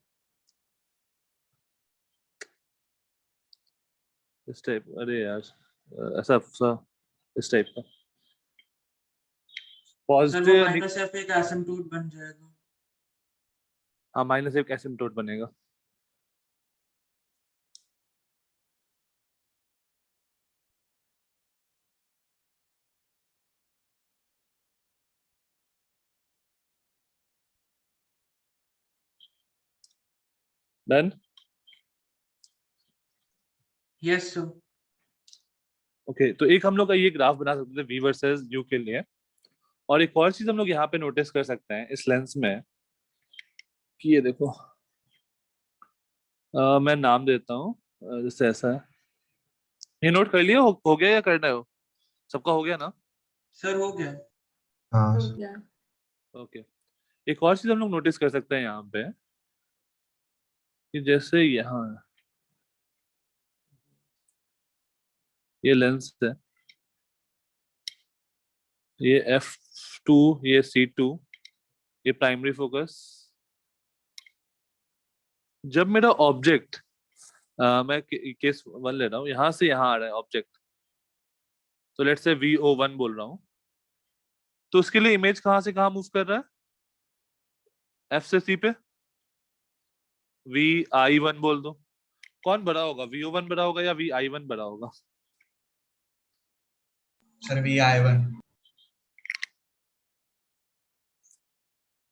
इस टाइप? अरे यार, ऐसा सा, इस टाइप का
सर वो
पॉजिटिव।
-f एक एसिम्प्टोट बन जाएगा।
हाँ, माइनस एक एसिम्प्टोट बनेगा। डन?
Yes sir.
ओके, तो एक हम लोग का ये ग्राफ बना सकते थे वी वर्सेस यू के लिए। और एक और चीज हम लोग यहाँ पे नोटिस कर सकते हैं इस लेंस में कि ये देखो, मैं नाम देता हूँ, जैसे ऐसा है। ये नोट कर लिया? हो गया या करना है? सबका हो गया ना?
सर हो गया।
हाँ
हो गया।
ओके। एक और चीज हम लोग नोटिस कर सकते हैं यहाँ पे कि जैसे यहाँ ये लेंस है, ये F2, ये C2, ये प्राइमरी फोकस। जब मेरा ऑब्जेक्ट मैं केस 1 ले रहा हूँ, यहां से यहां आ रहा है ऑब्जेक्ट, तो लेट्स से VO1 बोल रहा हूँ, तो उसके लिए इमेज कहां से कहां मूव कर रहा है? F से C पे VI1 बोल दो। कौन बड़ा होगा, VO1 बड़ा होगा या VI1 बड़ा होगा?
Sir VI1।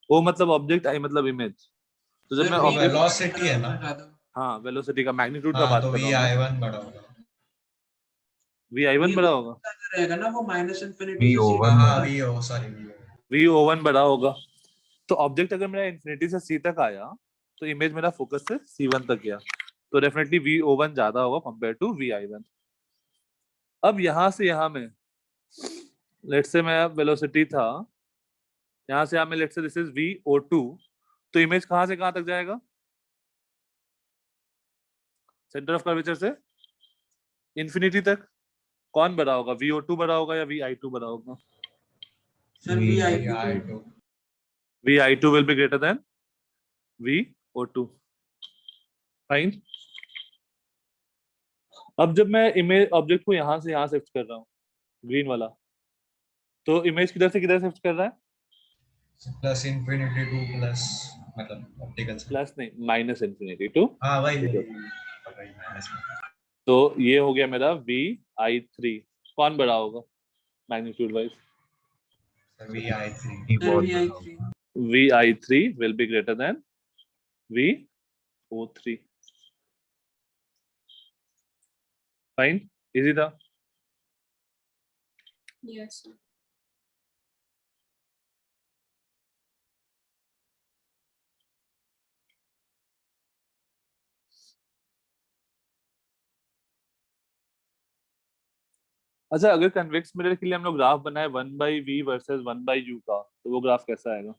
O मतलब ऑब्जेक्ट, I मतलब इमेज। तो जब
सर
मैं
वो
ऑब्जेक्ट,
वेलोसिटी है ना।
हाँ वेलोसिटी का मैग्नीट्यूड का
हाँ
बात
तो
कर रहा हूँ मैं।
VI1 बड़ा होगा।
VI1 बड़ा होगा,
रहेगा ना वो माइनस इन्फिनिटी से
VO1
हाँ हाँ
बड़ा।
VO sorry VO।
VO1 बड़ा होगा। तो ऑब्जेक्ट अगर मेरा इन्फिनिटी से C तक आया, तो इमेज मेरा फोकस से C1 तक गया, तो डेफिनेटली VO1 ज्यादा होगा कंपेयर टू VI1। अब यहां से यहां में लेट्स से मैं वेलोसिटी था, यहां से यहां में let's say this is VO2, तो इमेज कहां से कहां तक जाएगा? सेंटर ऑफ कर्वेचर से इन्फिनिटी तक। कौन बड़ा होगा, VO2 बड़ा होगा या VI2 बड़ा होगा?
Sir
VI2।
VI2 will be greater than VO2। Fine. अब जब मैं इमेज ऑब्जेक्ट को यहां से यहां शिफ्ट कर रहा हूँ, ग्रीन वाला, तो इमेज किधर से किधर शिफ्ट कर रहा है?
प्लस इन्फिनिटी टू प्लस मतलब ऑप्टिकल से।
प्लस नहीं, माइनस इन्फिनिटी टू।
हाँ वही माइनस में।
तो ये हो गया मेरा VI3। कौन बड़ा होगा मैग्नीट्यूड वाइज?
VI3।
बहुत
सर
बड़ा
VI3।
होगा।
VI3 will be greater than VO3। Fine, easy था।
Yes sir.
अच्छा, अगर कन्वेक्स मिरर के लिए हम लोग ग्राफ बनाए 1/V वर्सेस 1/U का, तो वो ग्राफ कैसा आएगा?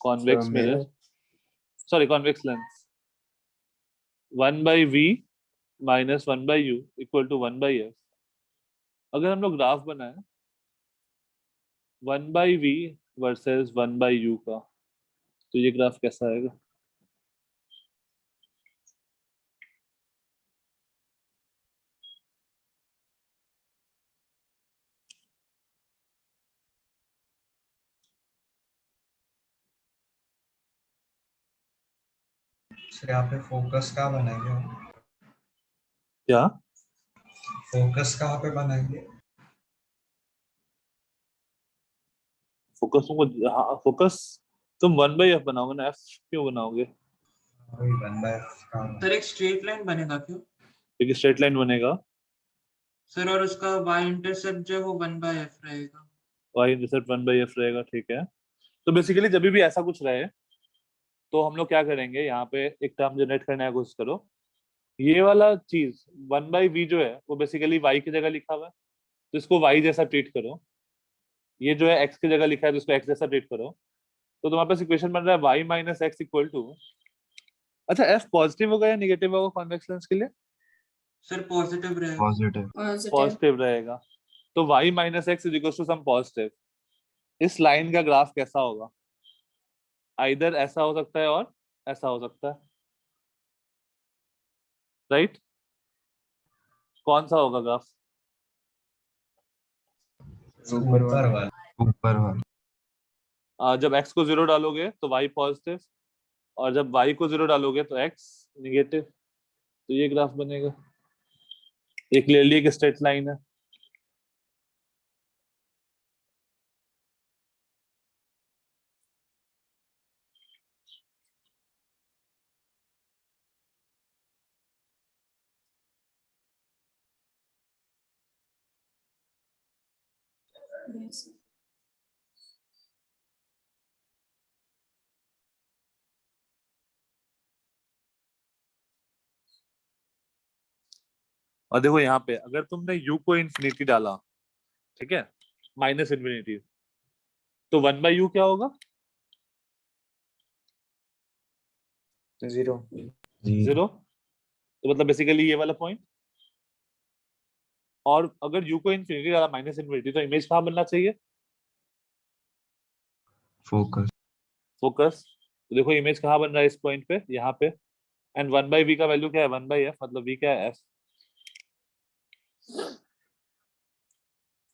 Convex mirror, sorry convex lens, 1/V minus 1/U equal to 1/S। अगर हम लोग ग्राफ बनाए 1/V वर्सेस 1/U का, तो ये ग्राफ कैसा आएगा?
सर यहाँ पे फोकस कहाँ बनाएंगे?
क्या
फोकस कहाँ पे बनाएंगे?
फोकस को, हाँ फोकस तुम 1/F बनाओगे ना, F क्यों बनाओगे?
वही 1/f का।
सर एक स्ट्रेट लाइन बनेगा क्यों?
क्योंकि स्ट्रेट लाइन बनेगा,
सर और उसका y इंटरसेप्ट जो है वो 1/f रहेगा।
y इंटरसेप्ट 1/F रहेगा, ठीक है। तो बेसिकली जब भी ऐसा कुछ रहे, तो हम लोग क्या करेंगे, यहाँ पे एक टर्म जनरेट करने की कोशिश करो। ये वाला चीज 1/V जो है वो बेसिकली y की जगह लिखा हुआ है, तो इसको y जैसा ट्रीट करो। ये जो है x की जगह लिखा है, तो इसको x जैसा ट्रीट करो। तो तुम्हारे पास इक्वेशन बन रहा है y minus X equal to, अच्छा f पॉजिटिव होगा या निगेटिव होगा कॉन्वेक्स लेंस के लिए?
सर पॉजिटिव रहेगा।
पॉजिटिव।
पॉजिटिव।
पॉजिटिव रहेगा। तो y minus X is equal to some positive. इस लाइन का ग्राफ कैसा होगा? आइदर ऐसा हो सकता है और ऐसा हो सकता है, राइट? कौन सा होगा ग्राफ?
ऊपर वाला।
ऊपर वाला।
जब x को 0 डालोगे तो y पॉजिटिव, और जब y को 0 डालोगे तो x निगेटिव। तो ये ग्राफ बनेगा। ये क्लियरली एक स्ट्रेट लाइन है।
Yes sir.
और देखो यहाँ पे अगर तुमने u को इन्फिनिटी डाला, ठीक है, माइनस इन्फिनिटी, तो 1/U क्या होगा?
0।
0। तो मतलब बेसिकली ये वाला पॉइंट, और अगर u को इन्फिनिटी डाला माइनस इन्फिनिटी तो इमेज कहाँ बनना चाहिए?
फोकस।
फोकस। तो देखो इमेज कहाँ बन रहा है इस पॉइंट पे, यहाँ पे। एंड 1/v का वैल्यू क्या है? 1/f, मतलब v क्या है? f,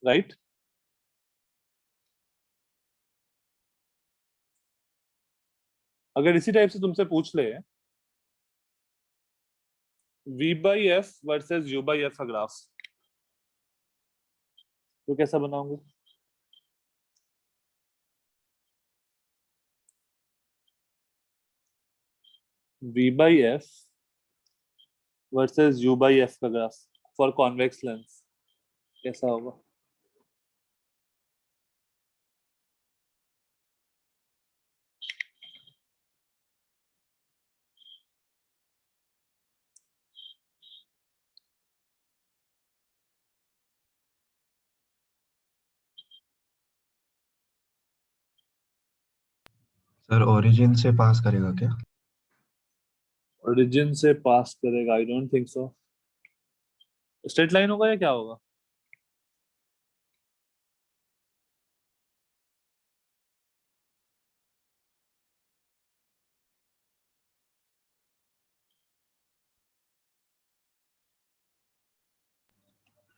right? अगर इसी टाइप से तुमसे पूछ ले v/f वर्सेस u/f का ग्राफ, तो कैसा बनाओगे? v/f वर्सेस u/f का ग्राफ फॉर कॉन्वेक्स लेंस कैसा होगा?
सर ओरिजिन से पास करेगा क्या?
ओरिजिन से पास करेगा? I don't think so. Straight line होगा या क्या होगा?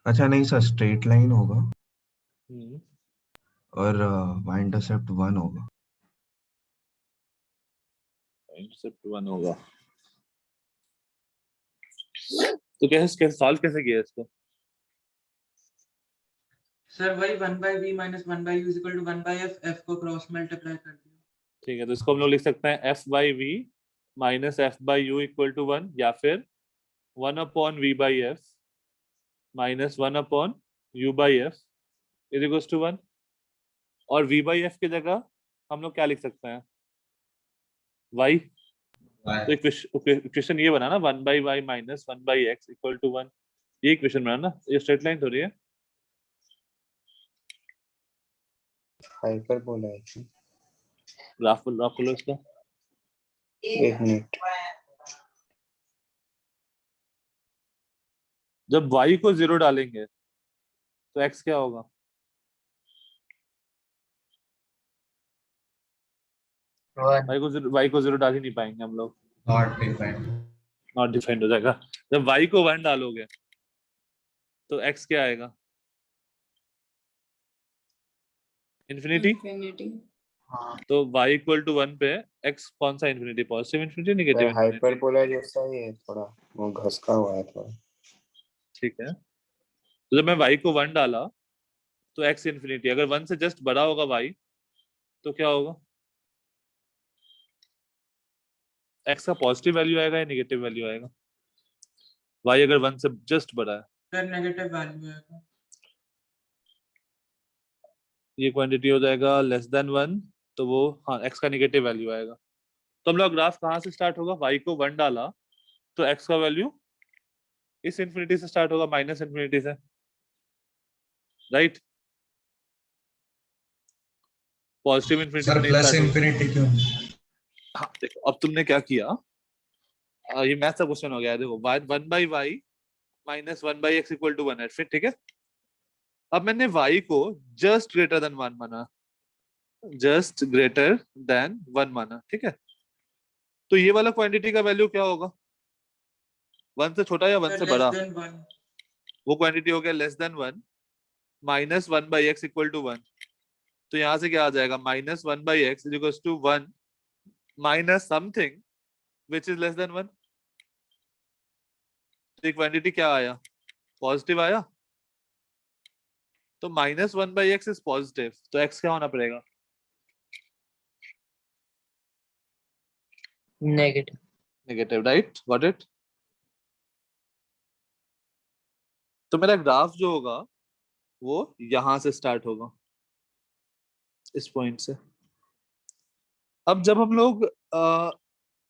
अच्छा नहीं सर, स्ट्रेट लाइन होगा
हम्म,
और y इंटरसेप्ट 1 होगा।
इंटरसेप्ट 1 होगा। तो कैसे सॉल्व कैसे किया इसको?
सर वही 1/v minus 1/u is equal to 1/f, f को क्रॉस मल्टीप्लाई कर दिया।
ठीक है, तो इसको हम लोग लिख सकते हैं f/v minus f/u equal to 1, या फिर 1/v/f minus 1/u/f is equal to 1। और v/f की जगह हम लोग क्या लिख सकते हैं? y। तो इक्वेशन ये बना ना, 1/y minus 1/x equal to 1। ये इक्वेशन बना ना, ये स्ट्रेट लाइन थोड़ी है।
हाइपरबोला है।
ग्राफ खोलो इसका।
एक मिनट।
जब y को 0 डालेंगे तो x क्या होगा? y को 0 डाल ही नहीं पाएंगे हम लोग,
नॉट डिफाइंड।
नॉट डिफाइंड हो जाएगा। जब y को 1 डालोगे तो x क्या आएगा? इन्फिनिटी।
इंफिनिटी।
तो y इक्वल टू 1 पे x कौन सा infinity? Positive infinity, negative infinity?
Hyperbola जैसा ही है, थोड़ा वो घसका हुआ है थोड़ा।
ठीक है, तो जब मैं y को 1 डाला तो x इन्फिनिटी, अगर 1 से जस्ट बड़ा होगा y तो क्या होगा? x का पॉजिटिव वैल्यू आएगा या नेगेटिव वैल्यू आएगा? y अगर 1 से जस्ट बड़ा है,
सर नेगेटिव वैल्यू आएगा।
ये क्वांटिटी हो जाएगा लेस देन 1, तो वो हाँ x का नेगेटिव वैल्यू आएगा। तो हम लोग ग्राफ कहाँ से स्टार्ट होगा? y को 1 डाला तो x का वैल्यू इस इन्फिनिटी से स्टार्ट होगा, माइनस इन्फिनिटी से, राइट? पॉजिटिव इन्फिनिटी
सर
नहीं
प्लस
स्टार्ट होगा।
इंफिनिटी क्यों?
हाँ देखो, अब तुमने क्या किया, ये मैथ्स का क्वेश्चन हो गया है। देखो 1/y minus 1/x equal to 1 है, फिर ठीक है। अब मैंने y को जस्ट ग्रेटर देन 1 माना, जस्ट ग्रेटर देन 1 माना, ठीक है। तो ये वाला क्वांटिटी का वैल्यू क्या होगा? 1 से छोटा या 1
सर
से
लेस
बड़ा?
देन 1।
वो क्वांटिटी हो गया less than 1 minus 1/x equal to 1। तो यहां से क्या आ जाएगा? Minus 1/x is equal to 1 minus something which is less than 1। तो क्वांटिटी क्या आया? पॉजिटिव आया। तो माइनस 1/x इज पॉजिटिव, तो x क्या होना पड़ेगा?
Negative.
Negative, right? Got it? तो मेरा ग्राफ जो होगा वो यहां से स्टार्ट होगा, इस पॉइंट से। अब जब हम लोग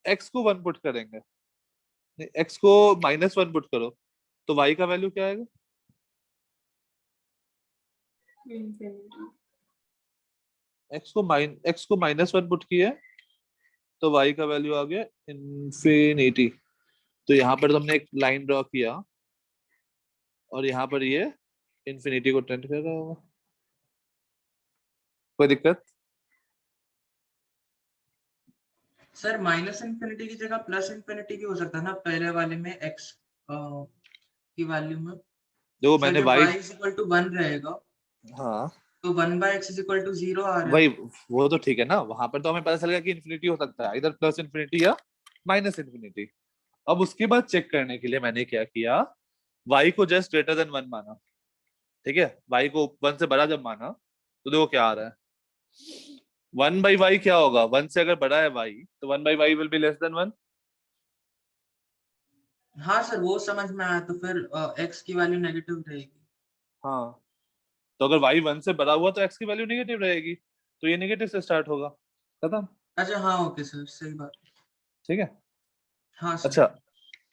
x को 1 पुट करेंगे, x को -1 पुट करो, तो y का वैल्यू क्या आएगा?
इंफिनिटी।
x को -1 पुट किया तो y का वैल्यू आ गया इन्फिनिटी। तो यहाँ पर तुमने एक लाइन ड्रॉ किया और यहाँ पर ये इन्फिनिटी को टेंड कर रहा होगा। कोई दिक्कत?
सर माइनस इन्फिनिटी की जगह प्लस इन्फिनिटी भी हो सकता है ना पहले वाले में x की वैल्यू में।
देखो
सर
मैंने
जब
y,
y is equal to 1 रहेगा
हाँ
तो 1/x इज इक्वल टू 0 आ रहा
वही,
है।
वो तो ठीक है ना, वहां पर तो हमें पता चलेगा कि इन्फिनिटी हो सकता है, इधर प्लस इन्फिनिटी या माइनस इन्फिनिटी। अब उसके बाद चेक करने के लिए मैंने क्या किया, y को जस्ट ग्रेटर देन 1 माना, ठीक है, y को 1 से बड़ा जब माना तो देखो क्या आ रहा है, 1/y क्या होगा, 1 से अगर बड़ा है y तो 1/y will be less than 1।
हाँ सर वो समझ में आया, तो फिर x की वैल्यू नेगेटिव रहेगी।
हाँ, तो अगर y 1 से बड़ा हुआ तो x की वैल्यू नेगेटिव रहेगी, तो ये नेगेटिव से स्टार्ट होगा, खत्म।
अच्छा हाँ ओके सर सही बात।
ठीक है।
हाँ सर।
अच्छा,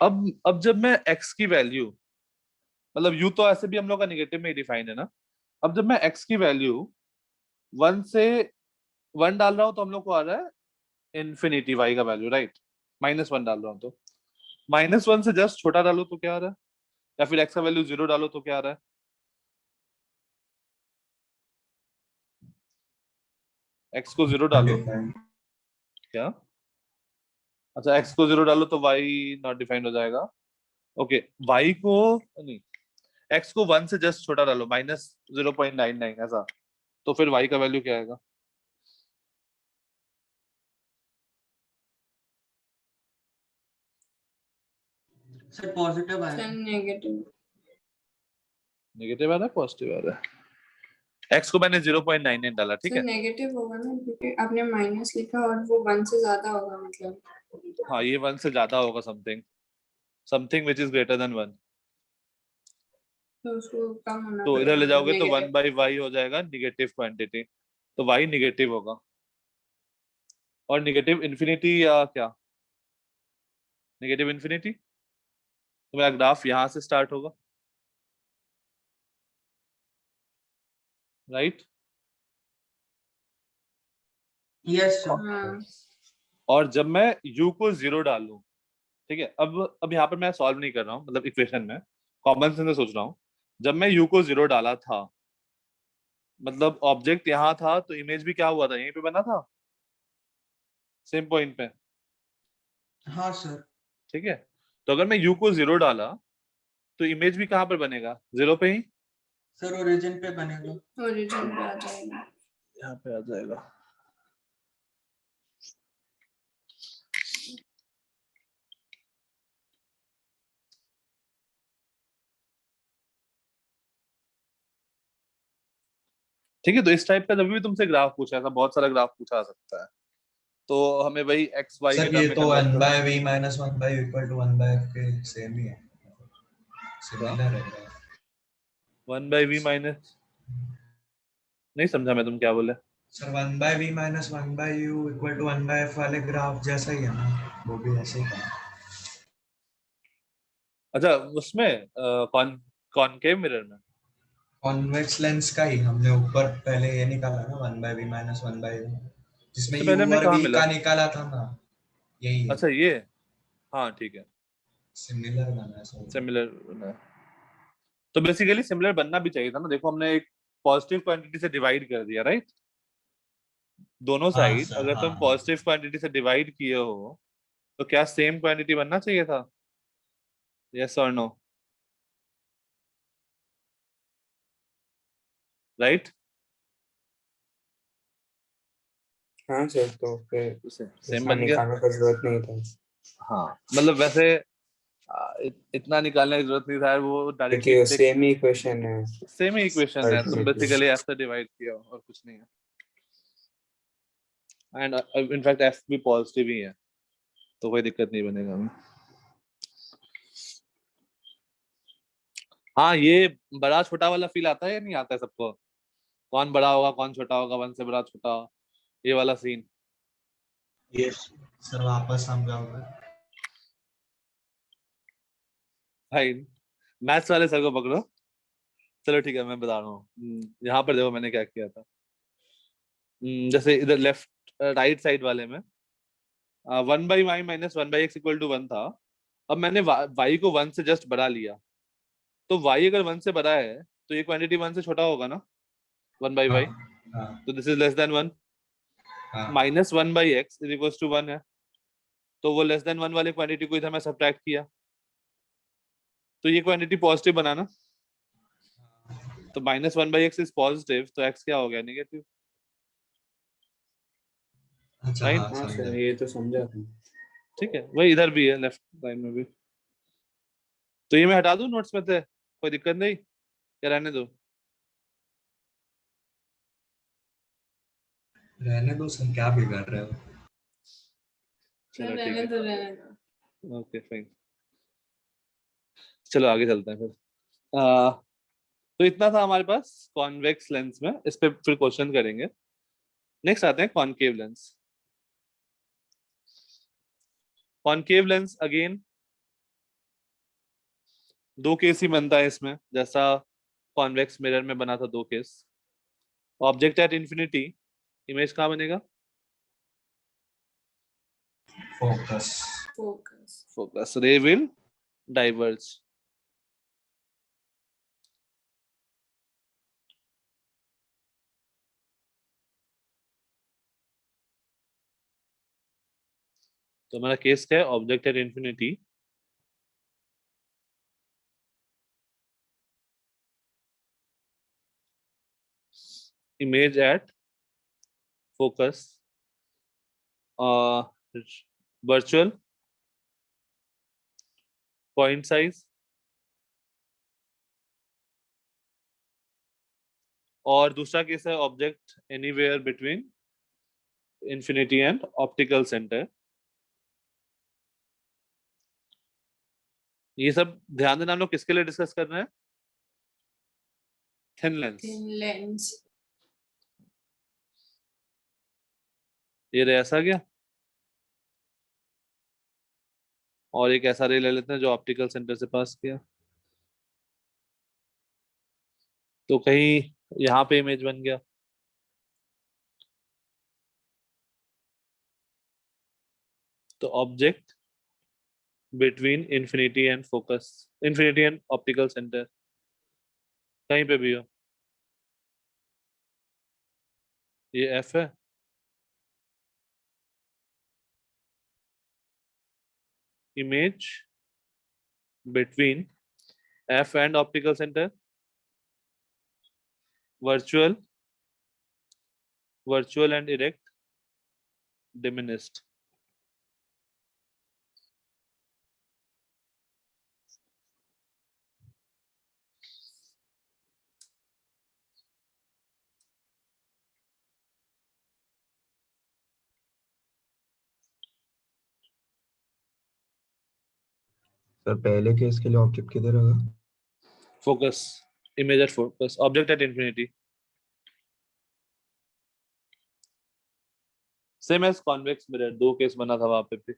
अब जब मैं x की वैल्यू, मतलब u तो ऐसे भी हम लोग का नेगेटिव में ही डिफाइन है ना, अब जब मैं x की वैल्यू 1 से 1 डाल रहा हूं तो हम लोग को आ रहा है इन्फिनिटी y का वैल्यू, राइट, -1 डाल रहा हूं तो -1 से जस्ट छोटा डालो तो क्या आ रहा है, या फिर x का वैल्यू 0 डालो तो क्या आ रहा है, x को 0 डालो क्या, अच्छा x को 0 डालो तो y नॉट डिफाइंड हो जाएगा। ओके, y को नहीं, x को 1 से जस्ट छोटा डालो -0.99 ऐसा, तो फिर y का वैल्यू क्या आएगा,
सर पॉजिटिव आया।
नेगेटिव।
नेगेटिव आ रहा है पॉजिटिव आ रहा है, x को मैंने 0.99 डाला, ठीक
सर
है,
नेगेटिव होगा ना क्योंकि आपने माइनस लिखा और वो 1 से ज्यादा होगा मतलब।
हाँ ये 1 से ज्यादा होगा, something which is greater than 1,
तो उसको कम होना
तो इधर ले
पड़ेगा
जाओगे तो
नेगेटिव।
1/y हो जाएगा नेगेटिव क्वांटिटी, तो y नेगेटिव होगा, और नेगेटिव इन्फिनिटी या क्या, नेगेटिव इन्फिनिटी, तो मेरा ग्राफ यहाँ से स्टार्ट होगा, राइट,
यस सर।
हाँ
और जब मैं u को 0 डालूं, ठीक है, अब यहाँ पर मैं सॉल्व नहीं कर रहा हूँ, मतलब इक्वेशन में कॉमन सेंस से सोच रहा हूँ, जब मैं u को 0 डाला था, मतलब ऑब्जेक्ट यहाँ था तो इमेज भी क्या हुआ था, यहीं पे बना था, सेम पॉइंट पे,
हाँ सर।
ठीक है, तो अगर मैं u को 0 डाला तो इमेज भी कहाँ पर बनेगा, 0 पे ही,
सर ओरिजिन पे बनेगा।
ओरिजिन पे आ जाएगा।
यहाँ पे आ जाएगा। ठीक है, तो इस टाइप का जब भी तुमसे ग्राफ पूछा, ऐसा बहुत सारा ग्राफ पूछा जा सकता है, तो हमें वही x y के
सर
टर्म
ये
में
तो
कन्वर्ट
1
कर,
by v minus 1 by equal to 1 by f के सेम ही है, सिमिलर है।
1/v माइनस, नहीं समझा मैं तुम क्या बोले।
Sir 1 by v minus 1 by u equal to 1 by f वाले ग्राफ जैसा ही है ना, वो भी ऐसे ही था।
अच्छा, उसमें कॉनकेव मिरर में,
कॉन्वेक्स लेंस का ही हमने ऊपर पहले ये निकाला ना 1 by v minus 1 by u, जिसमें
इससे
u
पहले हमने
और
कहाँ
v
मिला,
का निकाला था ना, यही है।
अच्छा ये, हाँ ठीक है,
सिमिलर बना है सब।
सिमिलर, तो बेसिकली सिमिलर बनना भी चाहिए था ना, देखो हमने एक पॉजिटिव क्वांटिटी से डिवाइड कर दिया, राइट, दोनों
हाँ
साइड
सर
अगर
हाँ
तुम पॉजिटिव क्वांटिटी से डिवाइड किए हो तो क्या सेम क्वांटिटी बनना चाहिए था, यस और नो, राइट,
हाँ सर, तो फिर
सेम
इतना
बन गया,
निकालने का जरूरत नहीं था,
हाँ मतलब वैसे इतना निकालने की जरूरत नहीं था, वो डायरेक्टली
क्योंकि सेम ही इक्वेशन है
सेम ही इक्वेशन है, तुम
अल्टीमेटली।
बेसिकली एफ से डिवाइड किया हो और कुछ नहीं है, एंड इनफैक्ट एफ भी पॉजिटिव ही है, तो कोई दिक्कत नहीं बनेगा हमें। हाँ, ये बड़ा छोटा वाला फील आता है या नहीं आता है सबको, कौन बड़ा होगा कौन छोटा होगा, 1 से बड़ा छोटा, ये वाला सीन,
यस सर वापस समझाओगे।
भाई मैथ्स वाले सर को पकड़ो, चलो ठीक है मैं बता रहा हूँ, यहाँ पर देखो मैंने क्या किया था, जैसे इधर लेफ्ट राइट साइड वाले में 1/y minus 1/x equal to 1 था, अब मैंने y को 1 से जस्ट बढ़ा लिया, तो y अगर 1 से बड़ा है तो ये क्वांटिटी 1 से छोटा होगा ना, 1/y, तो this is less than 1। Minus 1/x is equal to 1 है, तो वो लेस देन 1 वाले क्वांटिटी को इधर मैं सब्ट्रैक्ट किया, तो ये क्वांटिटी पॉजिटिव बना ना, तो माइनस 1/x इज पॉजिटिव, तो x क्या हो गया, नेगेटिव।
अच्छा
Right?
हाँ
हाँ
समझा।
सर ये तो समझा था।
ठीक है, वही इधर भी है लेफ्ट साइड में भी। तो ये मैं हटा दूं नोट्स में से, कोई दिक्कत नहीं, या रहने दो?
रहने दो सर, क्या बिगड़ रहे हो।
चलो ठीक है,
रहने दो।
ओके फाइन, चलो आगे चलते हैं फिर। तो इतना था हमारे पास कॉन्वेक्स लेंस में, इस पे फिर क्वेश्चन करेंगे। नेक्स्ट आते हैं concave lens. Concave lens again 2 case ही बनता है इसमें, जैसा कॉन्वेक्स मिरर में बना था 2 case. Object at infinity, image कहाँ बनेगा,
फोकस।
फोकस, रे विल डाइवर्ज। तो हमारा केस क्या है, object at infinity, image at focus, virtual point size, और दूसरा केस है object anywhere between infinity and optical centre. ये सब ध्यान देना, हम लोग किसके लिए डिस्कस कर रहे हैं, थिन लेंस।
लेंस।
ये रे ऐसा गया, और एक ऐसा रे ले लेते हैं जो ऑप्टिकल सेंटर से पास किया, तो कहीं यहाँ पे इमेज बन गया। तो object between infinity and focus, infinity and optical centre, कहीं पे भी हो, ये एफ है, image between F and optical centre, virtual and erect diminished.
Sir पहले केस के लिए ऑब्जेक्ट किधर होगा?
Focus, image at focus, object at infinity, same as convex mirror, 2 case बना था वहां पे भी।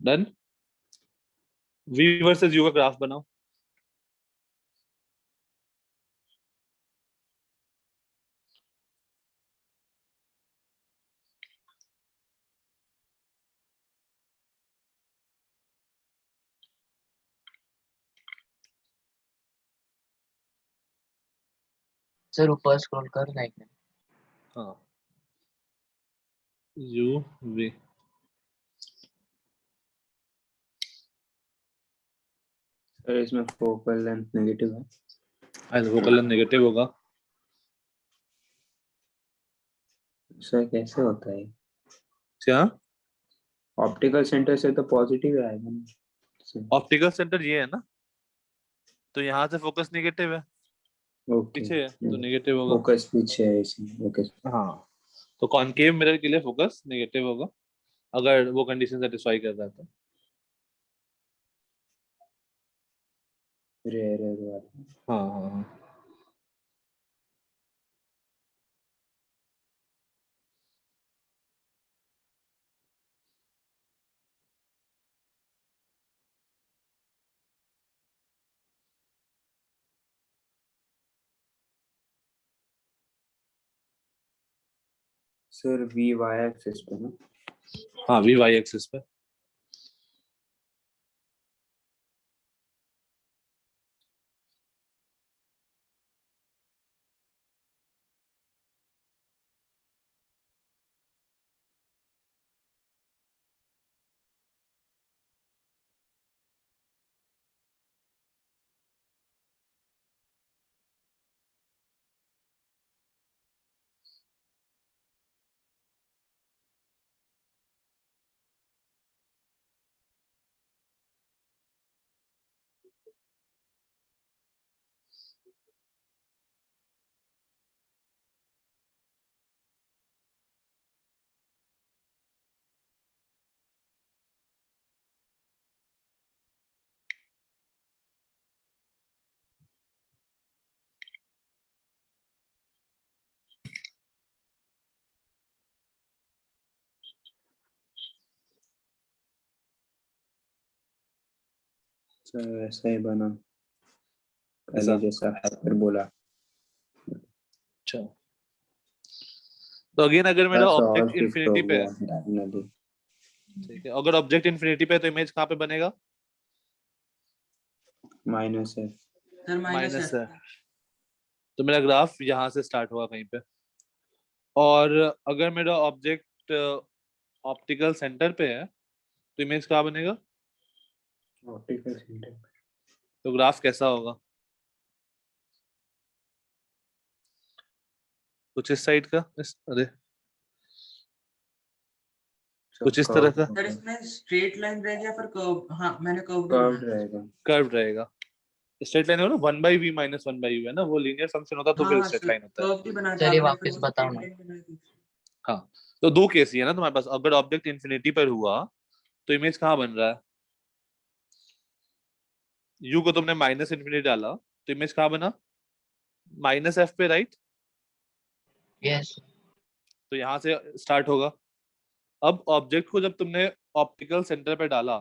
डन, V वर्सेस U का ग्राफ बनाओ।
सर ऊपर स्क्रॉल कर रहा है।
हाँ, U V,
सर इसमें फोकल लेंथ नेगेटिव है।
फोकल लेंथ नेगेटिव होगा।
सर कैसे होता है?
क्या,
ऑप्टिकल सेंटर से तो पॉजिटिव आएगा ना सर?
ऑप्टिकल सेंटर ये है ना, तो यहाँ से फोकस नेगेटिव है,
ओके,
पीछे है तो नेगेटिव होगा।
फोकस पीछे है इसमें। ओके
हाँ, तो कॉनकेव मिरर के लिए फोकस नेगेटिव होगा, अगर वो कंडीशन सेटिस्फाई कर रहा था।
रेयर वाला।
हाँ हाँ हाँ
सर वी वाई एक्सिस पे ना।
हाँ वी वाई एक्सिस पे।
सर ऐसा ही बना
ऐसा।
पहले जैसा हाइपरबोला।
अच्छा तो अगेन अगर मेरा
थोड़ा सा और
ऑब्जेक्ट
शिफ्ट हो
इन्फिनिटी पे है,
गया डायगोनली।
ठीक है, अगर ऑब्जेक्ट इन्फिनिटी पे है तो इमेज कहाँ पे बनेगा?
माइनस है।
सर माइनस
माइनस
है।
है। तो मेरा ग्राफ यहाँ से स्टार्ट हुआ कहीं पे, और अगर मेरा ऑब्जेक्ट ऑप्टिकल सेंटर पे है तो इमेज कहाँ बनेगा?
Optical centre.
तो ग्राफ कैसा होगा? कुछ इस साइड का, अरे कुछ इस तरह का
सर इसमें स्ट्रेट लाइन रहेगी या फिर कर्व? हाँ मैंने कर्व
कर्व्ड रहेगा।
कर्व रहेगा। स्ट्रेट लाइन होगा ना, 1/v माइनस 1/u है ना, वो लीनियर फंक्शन होता तो
हाँ
फिर
हाँ
स्ट्रेट
सर
लाइन होता है।
कर्व भी बना था
चलिए
आपने, फिर
वापस
वो
बताओ
स्ट्रेट
ना।
लाइन बना दी।
हाँ तो दो केस ही है ना तुम्हारे पास, अगर ऑब्जेक्ट इन्फिनिटी पर हुआ तो इमेज कहाँ बन रहा है? u को तुमने माइनस इन्फिनिटी डाला तो इमेज कहाँ बना? माइनस f पे, राइट?
यस
तो यहाँ से स्टार्ट होगा। अब ऑब्जेक्ट को जब तुमने ऑप्टिकल सेंटर पे डाला,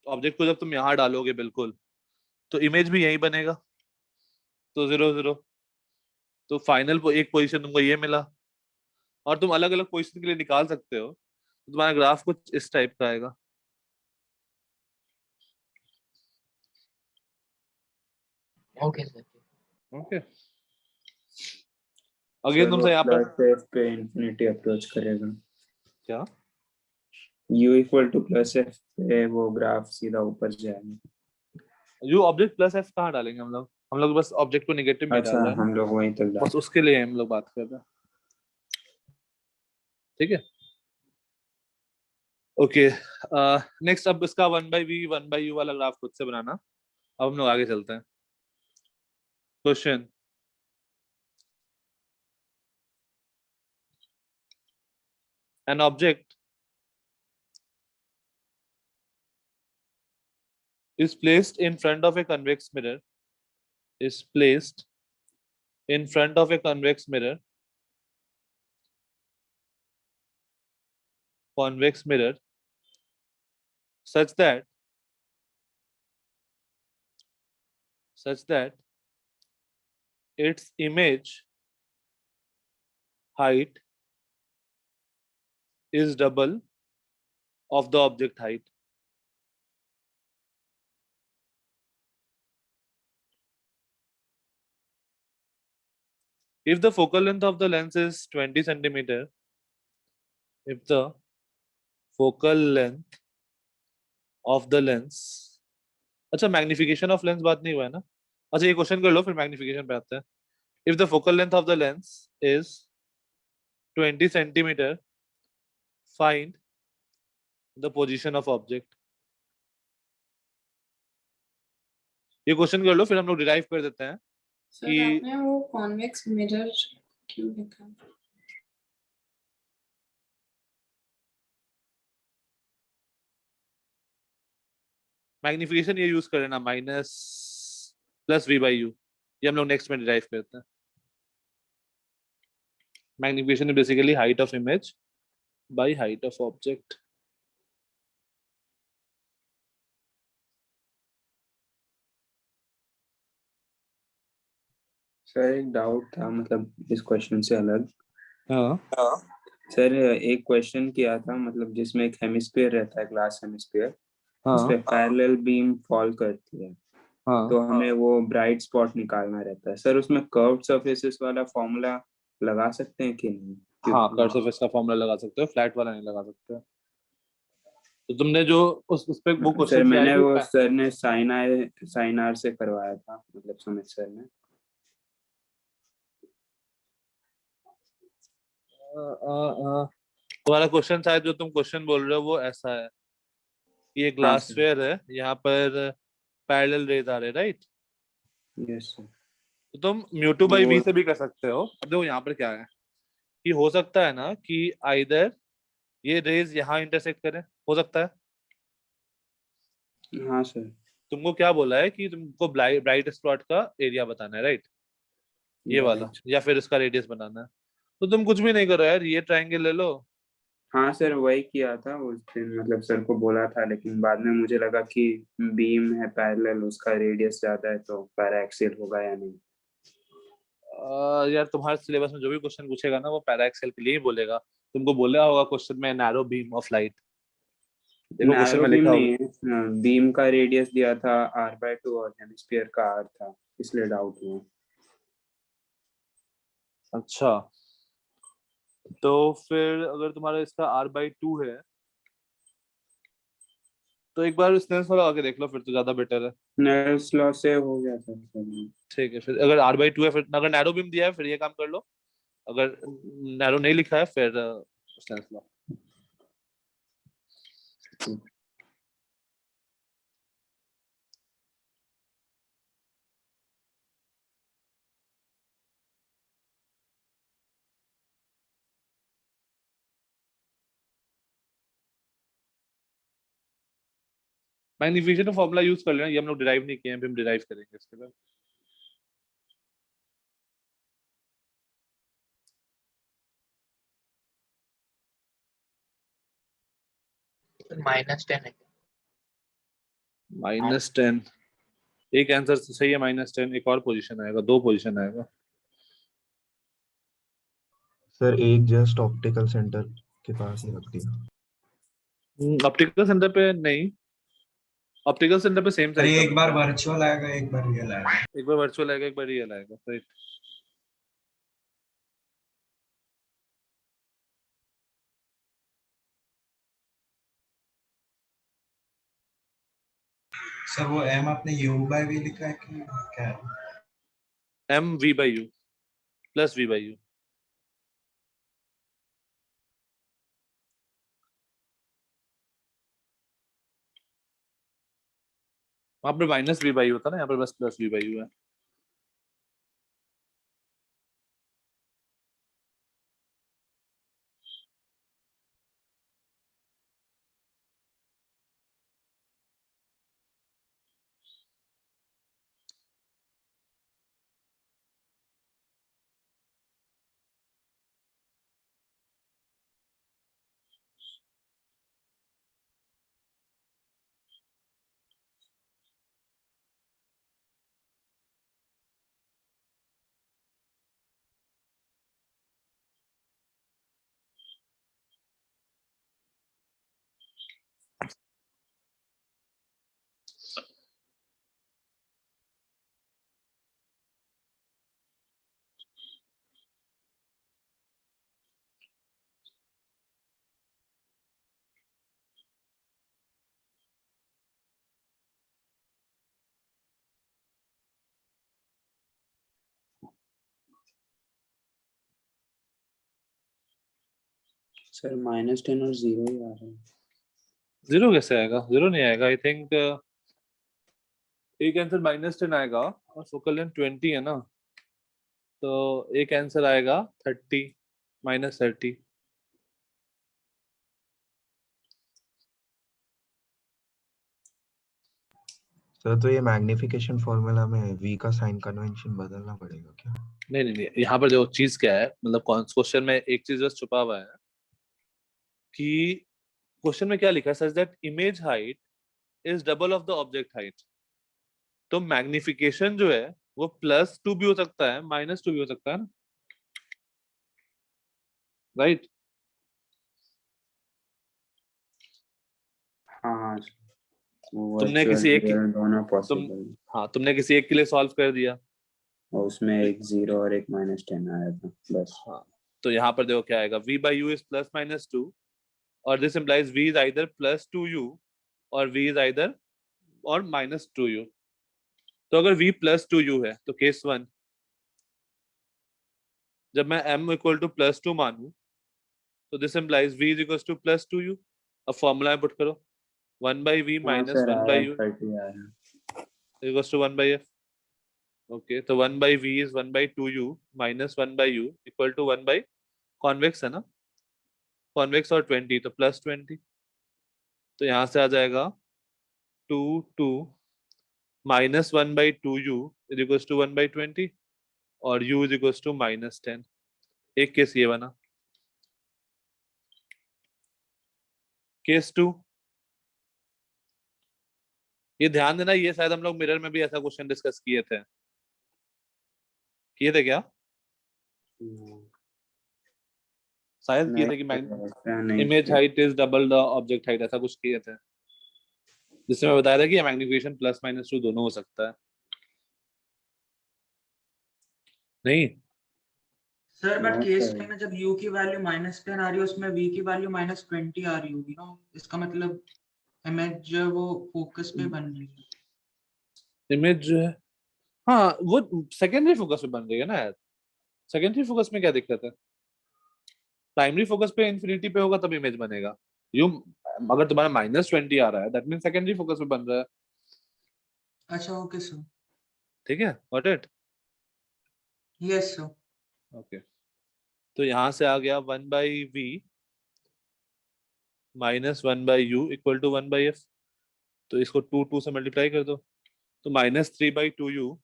ऑब्जेक्ट को जब तुम यहाँ डालोगे बिल्कुल, तो इमेज भी यही बनेगा। तो 0 0, तो फाइनल एक पोजीशन तुमको ये मिला, और तुम अलग अलग पोजीशन के लिए निकाल सकते हो, तो तुम्हारा ग्राफ कुछ इस टाइप का आएगा।
Okay sir.
ओके अगेन तुमसे यहाँ पर
प्लस एफ पे इंफिनिटी अप्रोच करेगा।
क्या?
u equal two plus F पे वो ग्राफ सीधा ऊपर जाएगा।
यू ऑब्जेक्ट प्लस एफ कहाँ डालेंगे हम लोग बस ऑब्जेक्ट को नेगेटिव में डाल
अच्छा
रहे हैं ना,
हम लोग वहीं तक
बस
डाल।
उसके लिए हम लोग बात कर रहे हैं। ठीक है ओके। नेक्स्ट अब इसका 1/v 1/u वाला ग्राफ खुद से बनाना। अब हम लोग आगे चलते हैं। Question, an object is placed in front of a convex mirror, is placed in front of a convex mirror, convex mirror, such that its image height is double of the object height. If the focal length of the lens is 20 centimeter, if the focal length of the lens, अच्छा magnification of lens बात नहीं हुआ है ना? अच्छा ये question कर लो फिर मैग्निफिकेशन पे आते हैं। If the focal length of the lens is 20 centimeter, find the position of object. ये क्वेश्चन कर लो फिर हम लोग डिराइव कर देते हैं
सर
कि
आपने वो कॉन्वेक्स मिरर क्यों लिखा?
मैग्निफिकेशन ये यूज कर लेना, minus plus V by U, ये हम लोग नेक्स्ट में डिराइव करते हैं। Magnification is basically height of image by height of object.
Sir एक डाउट था, मतलब इस क्वेश्चन से अलग।
हाँ
सर एक क्वेश्चन किया था, मतलब जिसमें एक हेमिस्फीयर रहता है, ग्लास हेमिस्फीयर, उस
हाँ
पे पैरेलल बीम फॉल करती है,
हाँ।
तो हमें वो ब्राइट स्पॉट निकालना रहता है। सर उसमें कर्व्ड सरफेसेस वाला फॉर्मूला लगा सकते हैं कि नहीं?
हाँ, कर्व सरफेस का फॉर्मूला लगा सकते हो, फ्लैट वाला नहीं लगा सकते। तो तुमने जो उस पे वो
सर
क्वेश्चन किया है
मैंने
कि
वो सर ने साइन आर से करवाया था, मतलब सुमित सर ने।
तुम्हारा क्वेश्चन शायद जो तुम क्वेश्चन बोल रहे हो वो ऐसा है कि ये
हाँ
ग्लास
सर।
स्फीयर है, यहाँ पर पैरेलल रेज आ रहे, राइट?
Yes sir.
तो तुम म्यू2 बाई
वो
वी से भी कर सकते हो। अब देखो यहाँ पर क्या है कि हो सकता है ना कि आइदर ये रेज यहाँ इंटरसेक्ट करें, हो सकता है।
हाँ सर।
तुमको क्या बोला है कि तुमको ब्राइट स्पॉट का एरिया बताना है, राइट? ये वाला,
राइट।
या फिर इसका रेडियस बनाना है। तो तुम कुछ भी नहीं करो यार, ये ट्रायंगल ले लो।
हाँ सर वही किया था उस दिन, मतलब सर को बोला था, लेकिन बाद में मुझे लगा कि बीम है पैरेलल, उसका रेडियस ज्यादा है तो पैरा एक्सियल होगा या नहीं।
यार तुम्हारे सिलेबस में जो भी क्वेश्चन पूछेगा ना वो पैरा एक्सेल के लिए ही बोलेगा। तुमको बोला होगा क्वेश्चन में नैरो बीम ऑफ लाइट, देखो क्वेश्चन
नैरो
में
बीम
लिखा
नहीं
होगा।
है, बीम का रेडियस दिया था r/2 और हेमिस्फीयर का r था, इसलिए डाउट हुआ।
अच्छा, तो फिर अगर तुम्हारा इसका r/2 है तो एक बार स्नेल्स लॉ लगा के देख लो, फिर तो ज्यादा बेटर है।
स्नेल्स लॉ से हो गया था सर।
ठीक है, फिर अगर r/2 है, फिर अगर नैरो बीम दिया है फिर ये काम कर लो, अगर नैरो नहीं लिखा है फिर स्नेल्स लॉ। मैग्निफिकेशन का फॉर्मूला यूज कर लेना, ये हम लोग डिराइव नहीं किए हैं, फिर हम डिराइव करेंगे इसके बाद।
-10 है।
-10, एक आंसर सही है। -10 एक और पोजीशन आएगा, दो पोजीशन आएगा।
सर एक जस्ट ऑप्टिकल सेंटर के पास ही रख दिया।
ऑप्टिकल सेंटर पे नहीं, ऑप्टिकल सेंटर पे सेम
अरे
साइज का
एक बार
बनता है।
वर्चुअल आएगा, एक बार रियल आएगा।
एक बार वर्चुअल आएगा, एक बार रियल आएगा, राइट?
सर वो m आपने u/v लिखा है कि क्या है?
mv/u plus v/u। वहां पर -v/u होता है ना, यहाँ पर बस +v/u है।
सर -10 और 0 ही आ रहा है।
जीरो कैसे आएगा? जीरो नहीं आएगा, आई थिंक एक आंसर -10 आएगा और फोकल लेंथ 20 है ना, तो एक आंसर आएगा 30, -30।
सर तो ये मैग्निफिकेशन फॉर्मूला में v का साइन कन्वेंशन बदलना पड़ेगा क्या?
नहीं नहीं नहीं, यहाँ पर जो चीज क्या है, मतलब क्वेश्चन में एक चीज बस छुपा हुआ है कि क्वेश्चन में क्या लिखा है, such that image height is double of the object height. तो मैग्निफिकेशन जो है वो +2 भी हो सकता है, -2 भी हो सकता है ना, राइट?
हाँ वो
तुमने
वर्चुअल
किसी एक
रियल दोनों
तुम
पॉसिबल।
हाँ, तुमने किसी एक के लिए सॉल्व कर दिया।
और उसमें एक 0 और एक -10 आया था बस।
हाँ, तो यहाँ पर देखो क्या आएगा, v/u is +-2 और this implies v is either +2u और v is either और -2u। तो अगर v +2u है तो केस 1, जब मैं m इक्वल टू +2 मानूं तो this implies v is equals to +2u। अब फॉर्मूला में पुट करो, 1/v
हाँ
minus
सर आया
1/u
30 आया।
equals to 1/f। ओके, तो 1/v is 1/2u minus 1/u equal to 1/, convex है ना, कॉन्वेक्स और 20 तो +20। तो यहाँ से आ जाएगा 2 minus 1/2u is equals to 1/20 और u is equals to -10। एक केस ये बना। केस 2, ये ध्यान देना, ये शायद हम लोग मिरर में भी ऐसा क्वेश्चन डिस्कस किए थे क्या? शायद किए
नहीं
थे कि
सर, ऐसा नहीं
इमेज
किया।
Height is double the object height, ऐसा कुछ किए थे जिसमें मैं बताया था कि मैग्निफिकेशन +-2 दोनों हो सकता है। नहीं
सर बट
हाँ
केस
सर।
में जब u की वैल्यू -10 आ रही है, उसमें v की वैल्यू -20 आ रही होगी ना, इसका मतलब इमेज जो है वो फोकस पे बन रही है।
इमेज जो है, हाँ वो सेकेंडरी फोकस पे बन रही है ना यार। सेकेंडरी फोकस में क्या दिक्कत है? प्राइमरी फोकस पे इंफिनिटी पे होगा तब इमेज बनेगा। यू अगर तुम्हारा -20 आ रहा है दैट मीन सेकेंडरी फोकस पे बन रहा है।
अच्छा ओके सर।
ठीक है, got it?
Yes sir.
Okay, तो यहाँ से आ गया 1/v minus 1/u equal to 1/f। तो इसको 2 से मल्टीप्लाई कर दो, तो -3/2u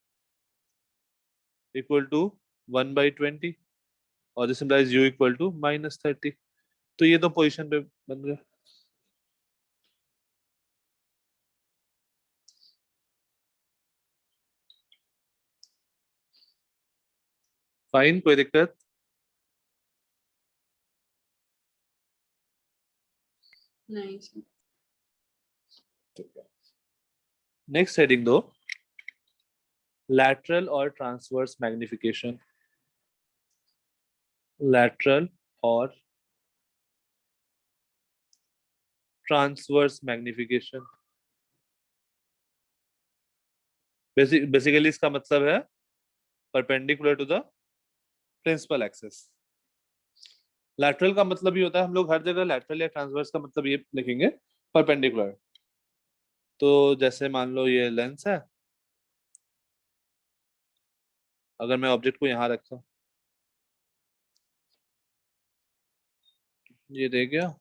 इक्वल टू 1/20 और this implies u equal to -30। तो ये तो पोजीशन पे बन गया। फाइन, कोई दिक्कत?
नहीं सर।
नेक्स्ट हेडिंग दो, लैटरल और ट्रांसवर्स मैग्निफिकेशन। लैटरल और ट्रांसवर्स मैग्निफिकेशन, बेसिकली इसका मतलब है perpendicular to the principal axis. Lateral का मतलब ये होता है, हम लोग हर जगह लैटरल या ट्रांसवर्स का मतलब ये लिखेंगे परपेंडिकुलर। तो जैसे मान लो ये लेंस है, अगर मैं ऑब्जेक्ट को यहाँ रखता, ये दे गया,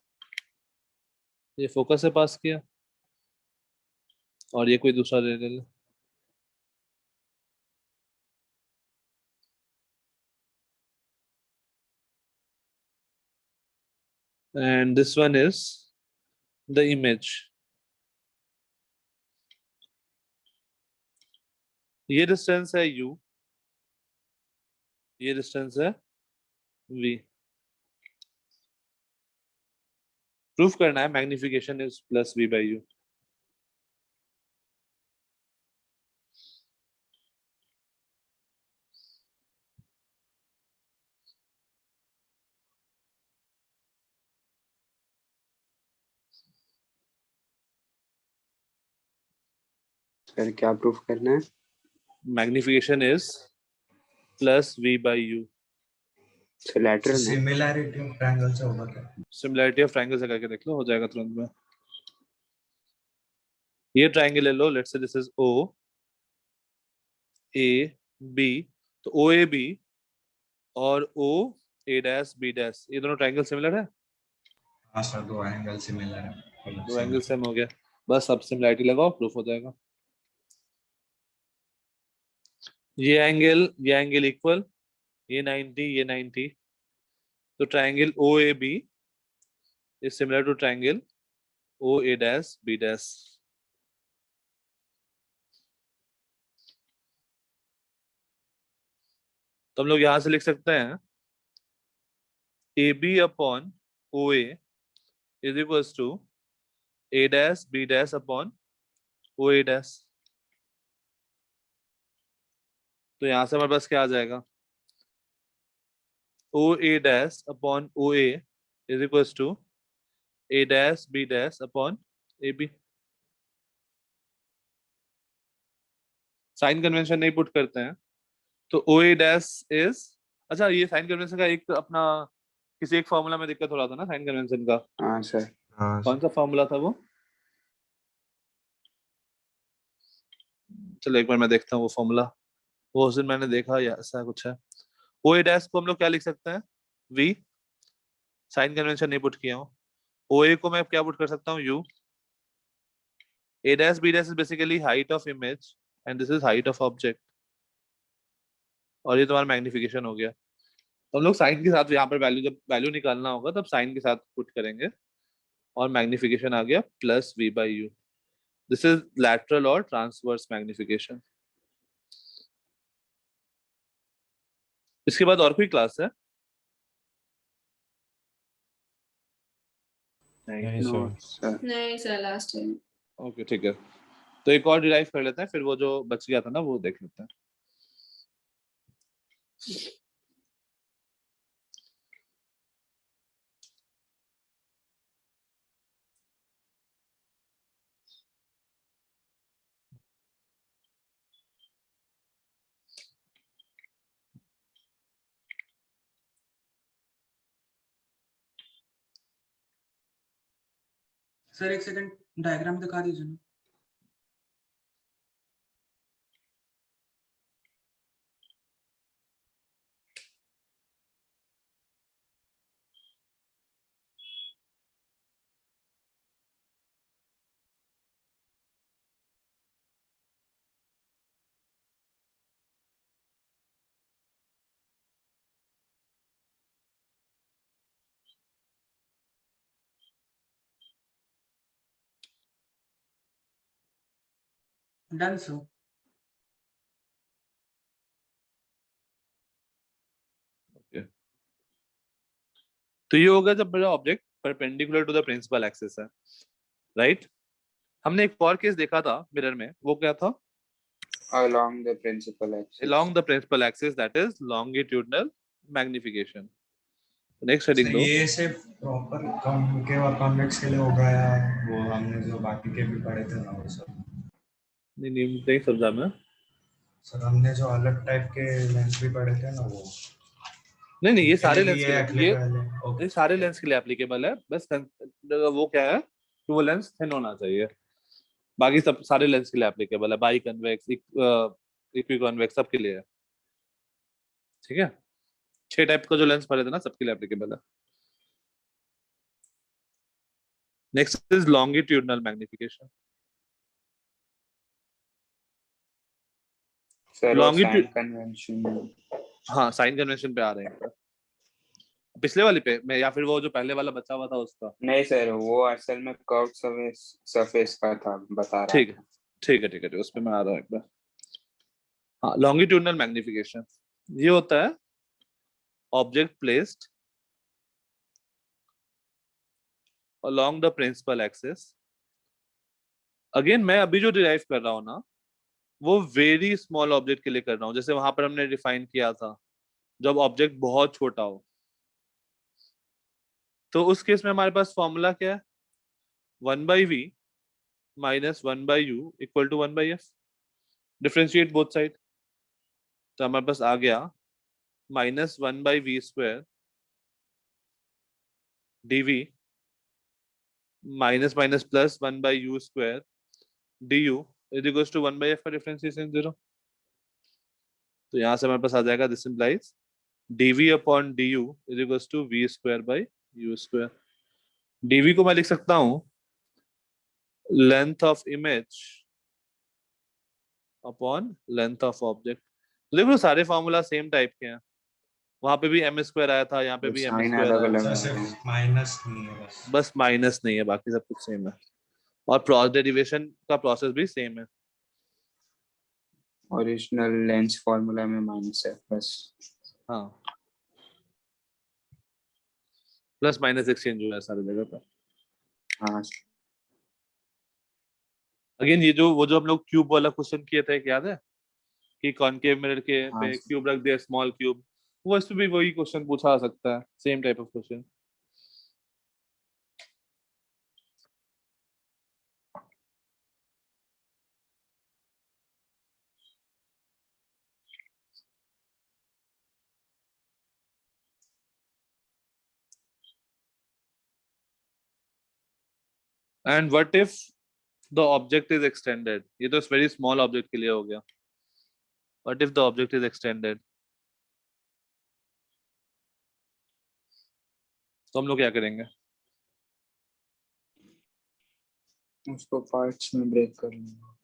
ये फोकस से पास किया और ये कोई दूसरा ले ले। And this one is the image। ये डिस्टेंस है u, ये डिस्टेंस है v। प्रूफ करना है मैग्निफिकेशन इज +v/u।
सर क्या प्रूफ करना है?
Magnification is +v/u।
Sir lateral है।
सिमिलैरिटी ऑफ ट्रायंगल से होगा क्या?
सिमिलैरिटी ऑफ ट्रायंगल से करके देख लो, हो जाएगा तुरंत में। ये ट्रायंगल ले लो, let's say this is o a b, तो o a b और o a dash b dash, ये दोनों ट्रायंगल सिमिलर है।
हाँ सर, दो एंगल सिमिलर है।
दो एंगल सेम हो गया, बस अब सिमिलैरिटी लगाओ, प्रूफ हो जाएगा। ये एंगल इक्वल, ये 90, ये 90, तो triangle O A B is similar to triangle O A dash B dash. तो हम लोग यहां से लिख सकते हैं A B upon O A is equals to A dash B dash upon O A dash. तो यहां से हमारे पास क्या आ जाएगा, O A dash upon O A is equals to A dash B dash upon A B. Sign convention नहीं put करते हैं तो ओ ए डैश इज, अच्छा ये साइन कन्वेंशन का एक अपना किसी एक फॉर्मूला में दिक्कत हो रहा था ना साइन कन्वेंशन का,
हाँ सर।
हाँ
कौन सा फॉर्मूला था वो? चलो एक बार मैं देखता हूँ वो फॉर्मूला, वो उस दिन मैंने देखा या ऐसा कुछ है। ओ ए डैश को हम लोग क्या लिख सकते हैं, वी, साइन कन्वेंशन नहीं पुट किया हूँ। ओ ए को मैं क्या पुट कर सकता हूँ, U. A dash B dash is basically height of image and this is height of object, और ये तुम्हारा मैग्निफिकेशन हो गया। तो हम लोग साइन के साथ यहाँ पर वैल्यू, जब वैल्यू निकालना होगा तब साइन के साथ पुट करेंगे, और मैग्निफिकेशन आ गया plus V by U. This is lateral और ट्रांसवर्स मैग्निफिकेशन। इसके बाद और कोई क्लास है?
नहीं
नो
सर।
सर।
नहीं सर, लास्ट टाइम।
ओके ठीक है, तो एक और डिराइव कर लेते हैं, फिर वो जो बच गया था ना वो देख लेते हैं।
सर एक सेकंड डायग्राम दिखा दीजिए ना। Done sir.
तो ये होगा जब मेरा object perpendicular to the principal axis है, राइट? हमने एक और केस देखा था मिरर में, वो क्या था?
Along the principal axis.
Along the principal axis, that is longitudinal magnification. Next heading दो।
ये सिर्फ प्रॉपर कॉन्केव और कॉन्वेक्स के लिए होगा या वो हमने जो बाकी के भी पढ़े थे ना वो सब?
नहीं समझा मैं।
सर हमने जो अलग टाइप के लेंस भी पढ़े थे ना वो
नहीं ये सारे
उनके
लेंस
लिए
के लिए,
applicable है।
ये
ओके
सारे लेंस के लिए एप्लीकेबल है। बस वो क्या है कि वो लेंस थिन होना चाहिए, बाकी सब सारे लेंस के लिए एप्लीकेबल है, बाई कन्वेक्स, इक्वी कन्वेक्स, सबके लिए है। ठीक है, 6 टाइप का जो लेंस पढ़े थे ना सबके लिए एप्लीकेबल है। Next is longitudinal magnification.
Sir वो
लॉन्गिट्यूड,
साइन कन्वेंशन।
हाँ साइन कन्वेंशन पे आ रहे हैं, पिछले वाले पे मैं, या फिर वो जो पहले वाला बचा हुआ था उसका?
नहीं सर, वो असल में कर्व सरफेस का था, बता रहा
ठीक है ठीक है ठीक है, उस पे मैं आ रहा हूँ एक बार। हाँ, लॉन्गिट्यूडनल मैग्निफिकेशन ये होता है object placed along the principal axis। Again मैं अभी जो डिराइव कर रहा हूँ ना वो वेरी स्मॉल ऑब्जेक्ट के लिए कर रहा हूँ, जैसे वहां पर हमने डिफाइन किया था जब ऑब्जेक्ट बहुत छोटा हो। तो उस केस में हमारे पास फॉर्मूला क्या है, 1/v minus 1/u equal to 1/f। Differentiate both side, तो हमारे पास आ गया minus 1/v square dv minus minus plus 1/u square du is equals to 1/f का डिफरेंशिएशन 0। तो यहाँ से हमारे पास आ जाएगा, this implies dv upon du is equals to v square by u square. dv को मैं लिख सकता हूँ length of image upon length of object. तो देखो सारे फार्मूला सेम टाइप के हैं, वहां पे भी एम स्क्वायर आया था, यहाँ पे भी एम
साइन
स्क्वायर
अलग
आया
अलग
था,
सर
है।
सिर्फ माइनस नहीं है बस।
बस माइनस नहीं है, बाकी सब कुछ सेम है, और क्रॉस डेरिवेशन का प्रोसेस भी सेम है।
ओरिजिनल लेंस फॉर्मूला में माइनस है बस।
हाँ, प्लस माइनस एक्सचेंज हुआ है सारी जगह पर।
हाँ
अगेन ये जो वो जो हम लोग क्यूब वाला क्वेश्चन किए थे, याद है कि कॉनकेव मिरर के
हाँ
पे क्यूब रख दिया, स्मॉल क्यूब, वो इस पे भी वही क्वेश्चन पूछा जा सकता है, same type of question. And what if the object is extended, ये तो वेरी स्मॉल ऑब्जेक्ट के लिए हो गया। What if the object is extended, तो हम लोग क्या करेंगे?
उसको पार्ट्स में ब्रेक कर लूंगा।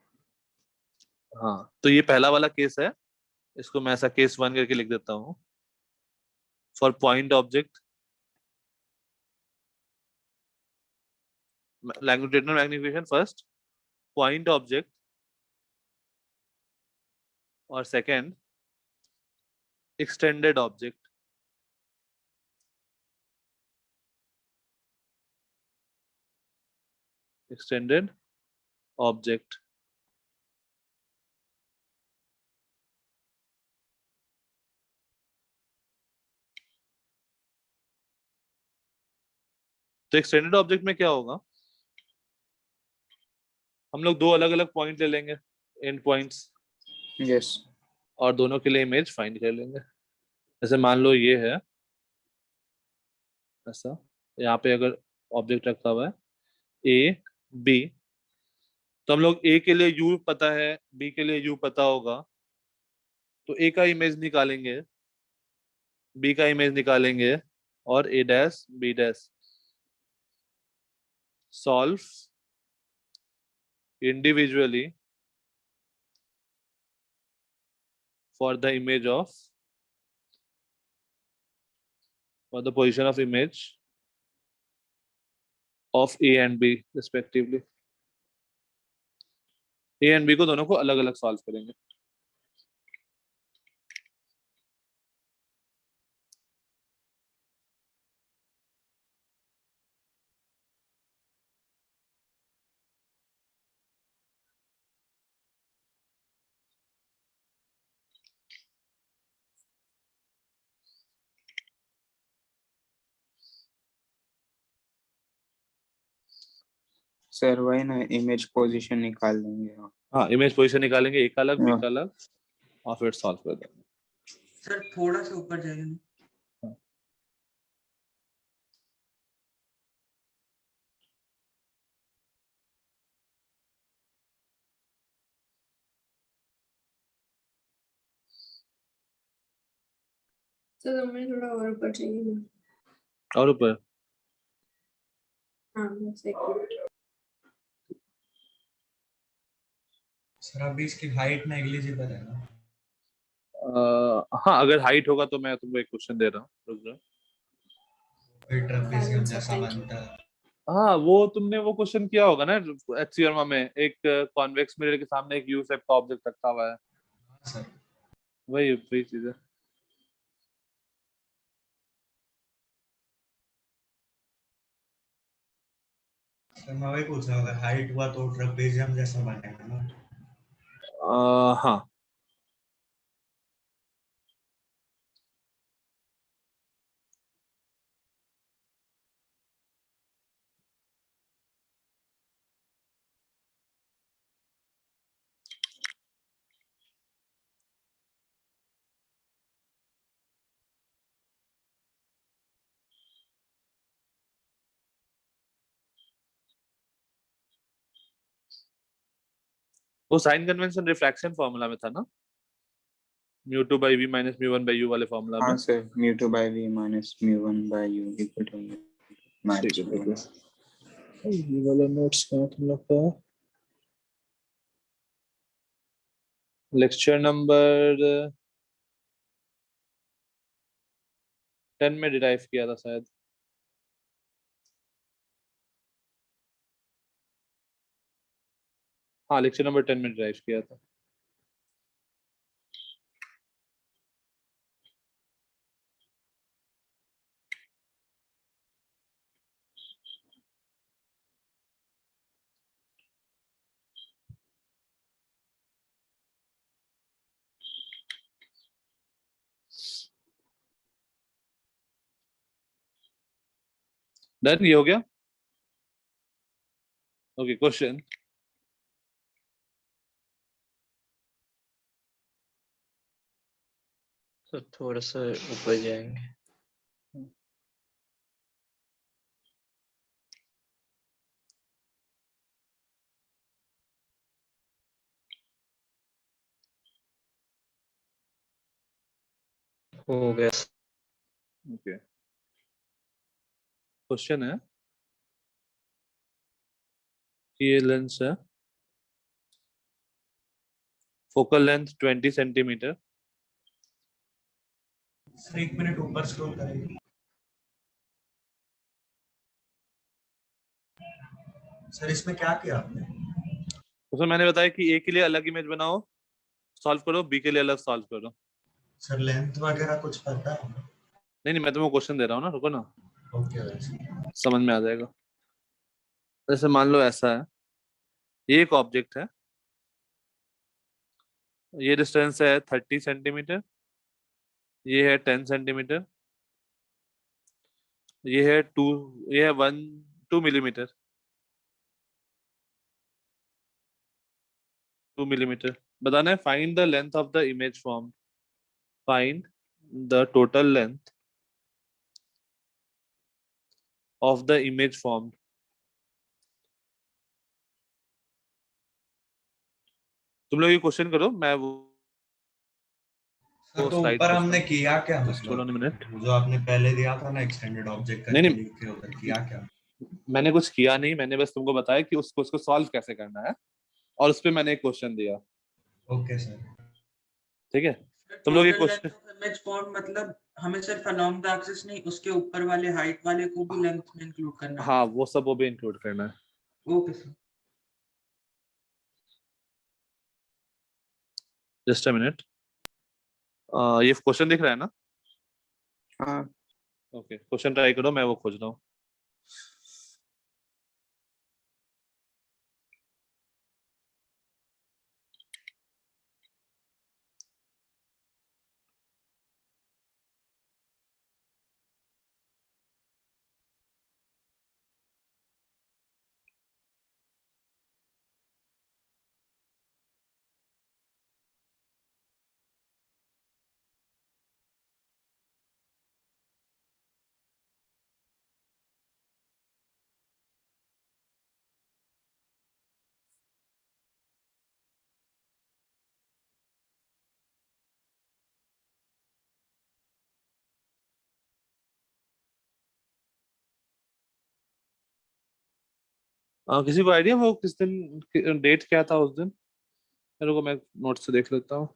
हाँ, तो ये पहला वाला केस है, इसको मैं ऐसा केस 1 करके लिख देता हूँ। For point object, language magnification first, point object, और second extended object. Extended object, तो एक्सटेंडेड ऑब्जेक्ट में क्या होगा, हम लोग दो अलग अलग पॉइंट ले लेंगे, एंड पॉइंट्स,
यस
और दोनों के लिए इमेज फाइंड कर लेंगे। जैसे मान लो ये है ऐसा, यहाँ पे अगर ऑब्जेक्ट रखा हुआ है ए बी, तो हम लोग ए के लिए यू पता है, बी के लिए यू पता होगा, तो ए का इमेज निकालेंगे, बी का इमेज निकालेंगे, और A dash B dash solve individually for the image of, for the position of image of A and B respectively. A and B को दोनों को अलग अलग सॉल्व करेंगे।
सर वही ना, इमेज पोजीशन निकाल देंगे।
हाँ, इमेज पोजीशन निकालेंगे, ए का अलग बी
हाँ।
का अलग, और फिर सॉल्व कर देंगे।
सर थोड़ा सा ऊपर जाएगा।
सर हमें थोड़ा और ऊपर चाहिए ना।
और ऊपर
हाँ बस एक मिनट।
सर अभी इसकी हाइट नेग्लिजिबल है ना?
हाँ, अगर हाइट होगा तो मैं तुमको एक क्वेश्चन दे रहा हूँ, रुक जाओ।
कोई ट्रेपेजियम
Balance
जैसा
है, thank you.
बनता है।
हाँ, वो तुमने वो क्वेश्चन किया होगा ना एचसीएम में, एक कॉन्वेक्स मिरर के सामने एक यू शेप का ऑब्जेक्ट रखा हुआ है,
हाँ सर।
वही वही चीज है।
सर मैं वही पूछ रहा हूँ, अगर हाइट हुआ तो ट्रेपेजियम जैसा बनेगा ना?
हाँ, वो साइन कन्वेंशन रिफ्रैक्शन फॉर्मूला में था ना, mu two by v minus mu one by u वाले फॉर्मूला में।
हाँ sir, mu two by v minus mu one by u equal to minus
ठीक है,
म्यू वन।
ये वाला नोट्स कहाँ तुम लोग का? लेक्चर नंबर 10 में डिराइव किया था शायद। हाँ, लेक्चर नंबर 10 में डिराइव किया था। डन, ये हो गया। Okay, question.
तो थोड़ा सा ऊपर जाएंगे। हो गया।
ओके, क्वेश्चन है कि ये लेंस है, focal length 20 centimetre,
sir 1 minute ऊपर स्क्रॉल करेंगे। सर इसमें क्या किया आपने?
उसमें मैंने बताया कि ए के लिए अलग इमेज बनाओ, सॉल्व करो, बी के लिए अलग सॉल्व करो।
सर लेंथ वगैरह कुछ पता है?
नहीं नहीं, मैं तुम्हें क्वेश्चन दे रहा हूँ ना, रुको ना,
ओके वैसे।
समझ में आ जाएगा। जैसे मान लो ऐसा है, ये एक ऑब्जेक्ट है, ये डिस्टेंस है 30 सेंटीमीटर, ये है 10 सेंटीमीटर, ये है 2 मिलीमीटर, 2 मिलीमीटर। बताना है find the length of the image form, find the total length of the image form. तुम लोग ये क्वेश्चन करो, मैं वो
सर तो
स्लाइड
ऊपर
भेजता
हमने
हूँ।
किया क्या?
Just hold on a minute।
जो आपने पहले दिया था ना एक्सटेंडेड ऑब्जेक्ट
नहीं
करके
नहीं,
लिख के उधर किया क्या?
मैंने कुछ किया नहीं, मैंने बस तुमको बताया कि उसको सॉल्व कैसे करना है, और उस पे मैंने एक क्वेश्चन दिया।
Okay sir.
ठीक है, तुम लोग ये
total length
question.
Of image form मतलब हमें सिर्फ अलोंग द एक्सिस नहीं, उसके ऊपर वाले हाइट वाले को भी लेंथ में इंक्लूड करना है।
हाँ, वो सब वो भी इंक्लूड करना है।
Okay sir.
Just a minute, ये क्वेश्चन दिख रहा है ना?
हाँ
ओके, क्वेश्चन ट्राई करो, मैं वो खोज रहा हूँ। किसी को आइडिया वो किस दिन डेट क्या था उस दिन? मेरे को, मैं नोट से देख लेता हूँ।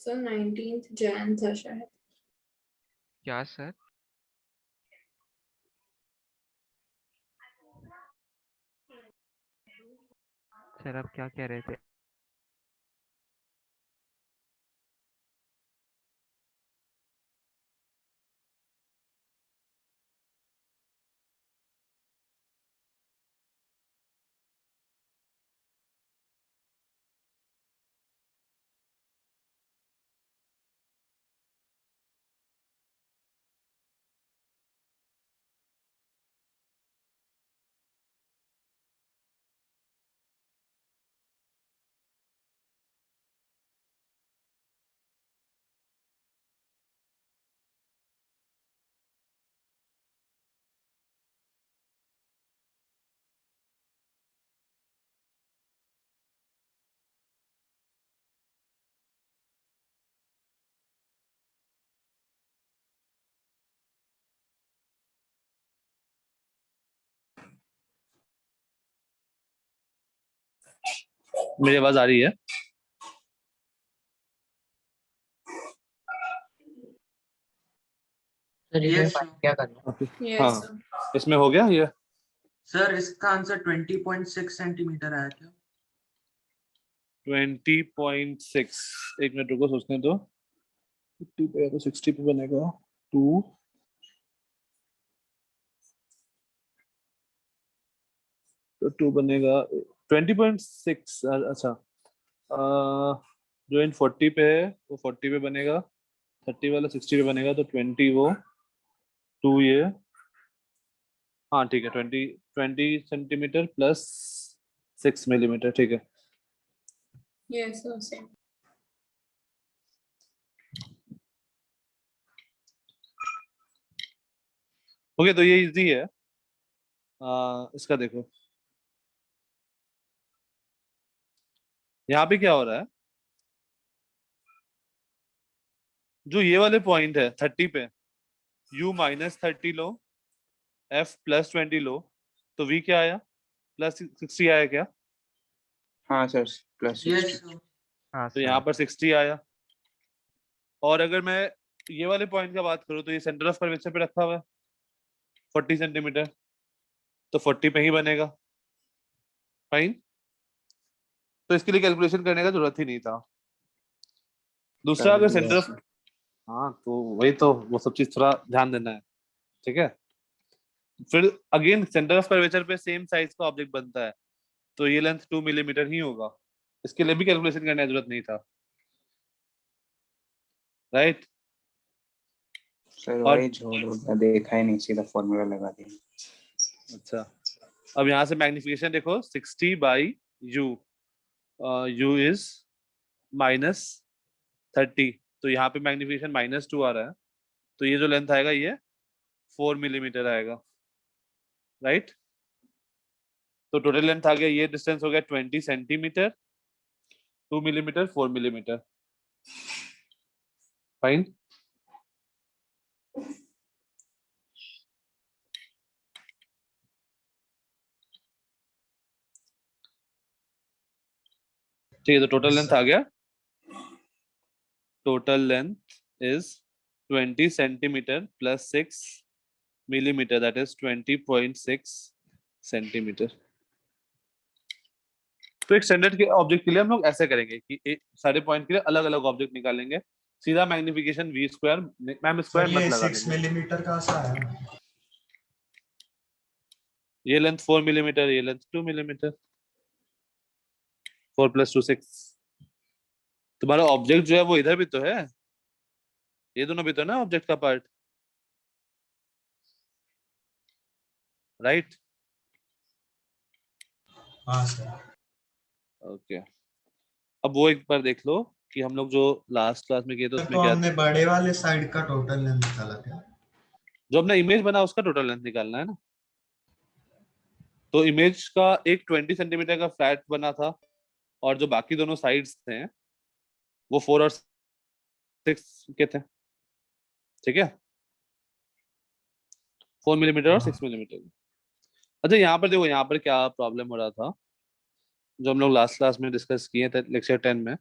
सर 19th जैन था शायद।
क्या सर? सर आप क्या कह रहे थे?
मेरी आवाज आ रही है?
सर इसमें
Yes,
फाइंड क्या करना है?
Okay. हाँ, इसमें हो गया ये।
सर इसका आंसर 20.6 सेंटीमीटर आया क्या?
20.6, एक मिनट रुको सोचने दो। 50 पे है तो 60 पे बनेगा 2, तो 2 बनेगा 20.6। अच्छा, जो इन 40 पे है वो 40 पे बनेगा, 30 वाला 60 पे बनेगा, तो 20 वो 2 ये, हाँ ठीक है, 20 सेंटीमीटर प्लस 6 मिलीमीटर, ठीक है।
Yes, sir, same.
ओके, तो ये इजी है। इसका देखो, यहाँ पे क्या हो रहा है, जो ये वाले पॉइंट है 30 पे, u -30 लो, f +20 लो, तो v क्या आया, +60 आया क्या?
हाँ सर, प्लस
Yes,
60।
sir.
हाँ
तो यहाँ
सर।
पर 60 आया। और अगर मैं ये वाले पॉइंट का बात करूँ तो ये सेंटर ऑफ कर्वेचर पे रखा हुआ है 40 सेंटीमीटर, तो 40 पे ही बनेगा। फाइन, तो इसके लिए कैलकुलेशन करने का जरूरत ही नहीं था। दूसरा,
कर
अगर
दिया
सेंटर ऑफ,
सर।
हाँ तो वही तो, वो सब चीज थोड़ा ध्यान देना है, ठीक है। फिर अगेन सेंटर ऑफ कर्वेचर पे सेम साइज का ऑब्जेक्ट बनता है, तो ये लेंथ 2 मिलीमीटर ही होगा, इसके लिए भी कैलकुलेशन करने की जरूरत नहीं था, राइट।
सर
और
वही छोड़ दो, मैं देखा ही नहीं, सीधा फॉर्मूला लगा दिया।
अच्छा, अब यहाँ से मैग्निफिकेशन देखो, 60 बाई u, u इज -30, तो यहाँ पे मैग्निफिकेशन -2 आ रहा है, तो ये जो लेंथ आएगा ये 4 मिलीमीटर आएगा, राइट। तो टोटल लेंथ आ गया, ये डिस्टेंस हो गया 20 सेंटीमीटर, 2 मिलीमीटर, 4 मिलीमीटर। फाइन, ठीक है, तो टोटल लेंथ आ गया, total length is 20 centimetre plus 6 millimetre, that is 20.6 centimetre. तो एक स्टैंडर्ड के ऑब्जेक्ट के लिए हम लोग ऐसे करेंगे कि सारे पॉइंट के लिए अलग अलग ऑब्जेक्ट निकालेंगे, सीधा magnification v square, ma'am square
sir
मत
ये
लगा
6
देंगे।
मिलीमीटर का सा है।
ये लेंथ 4 मिलीमीटर, ये लेंथ 2 मिलीमीटर, 4 + 2 6। तुम्हारा ऑब्जेक्ट जो है वो इधर भी तो है, ये दोनों भी तो ना ऑब्जेक्ट का पार्ट, राइट।
हाँ सर।
ओके, अब वो एक बार देख लो कि हम लोग जो लास्ट क्लास में किए थे उसमें
तो
क्या
हमने
था,
बड़े वाले साइड का टोटल लेंथ निकाला क्या?
जो अपना इमेज बना उसका टोटल लेंथ निकालना है ना। तो इमेज का एक 20 सेंटीमीटर का फ्लैट बना था, और जो बाकी दोनों साइड्स थे वो 4 और 6 के थे, ठीक है, 4 मिलीमीटर और 6 मिलीमीटर। अच्छा, यहाँ पर देखो, यहाँ पर क्या प्रॉब्लम हो रहा था, जो हम लोग लास्ट क्लास में डिस्कस किए थे लेक्चर 10 में।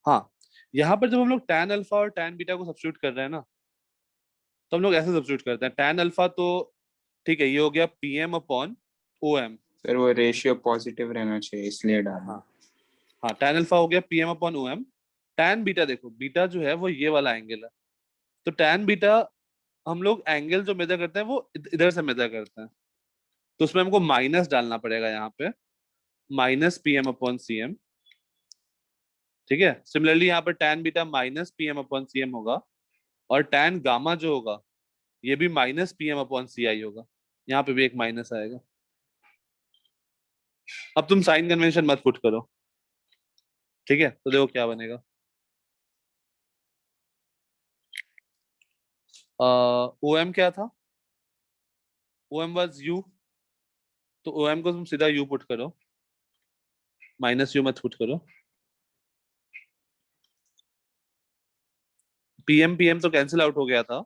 हाँ, यहाँ पर जब हम लोग tan अल्फा और tan बीटा को सब्स्टिट्यूट कर रहे हैं ना, तो हम लोग ऐसे सब्स्टिट्यूट करते हैं, tan अल्फा तो ठीक है, ये हो गया PM/OM।
सर वो रेशियो पॉजिटिव रहना चाहिए, इसलिए डाला।
हाँ हाँ, tan अल्फा हो गया PM/OM। tan बीटा देखो, बीटा जो है वो ये वाला एंगल है, तो tan बीटा हम लोग एंगल जो मेजर करते हैं वो इधर से मेजर करते हैं, तो उसमें हमको माइनस डालना पड़ेगा यहाँ पे, -PM/CM, ठीक है। सिमिलरली यहाँ पर tan बीटा -PM/CM होगा, और tan गामा जो होगा ये भी -PM/CI होगा, यहाँ पे भी एक माइनस आएगा। अब तुम साइन कन्वेंशन मत पुट करो, ठीक है, तो देखो क्या बनेगा। OM क्या था, OM वाज U, तो OM को तुम सीधा U पुट करो, -U मत पुट करो। PM तो कैंसिल आउट हो गया था,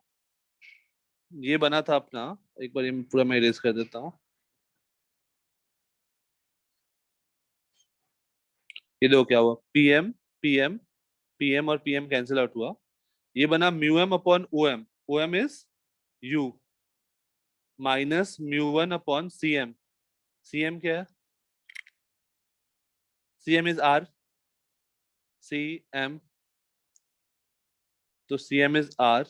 ये बना था अपना, एक बार ये पूरा मैं इरेज कर देता हूँ। ये देखो क्या हुआ, पीएम पीएम पीएम और पीएम कैंसिल आउट हुआ, ये बना mu M upon O M, O M is u, minus mu one upon C M, C M क्या है, C M is r, C M, तो C M is r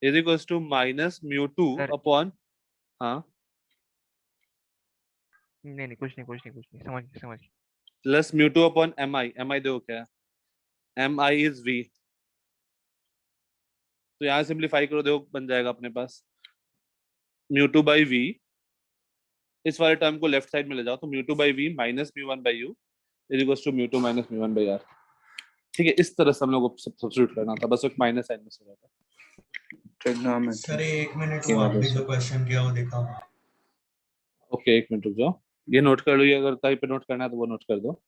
is equal to minus mu two
sir
upon, हाँ
नहीं नहीं कुछ नहीं समझ
plus mu two upon M I, M I देखो क्या है, एम आई इज वी, तो यहाँ सिंप्लीफाई करो, देखो बन जाएगा अपने पास म्यू टू बाई वी, इस वाले टर्म को लेफ्ट साइड में ले जाओ तो mu two by v minus mu one by u is equal to mu two minus mu one by R. ठीक है, इस तरह से हम लोग को सब्स्टिट्यूट करना था, बस एक माइनस साइन में से रहता।
सर एक मिनट
क्या
वो आपने
मतलब
जो क्वेश्चन किया वो देखा।
ओके एक मिनट रुक जाओ, ये नोट कर लो, ये अगर कहीं पे नोट करना है तो वो नोट कर दो,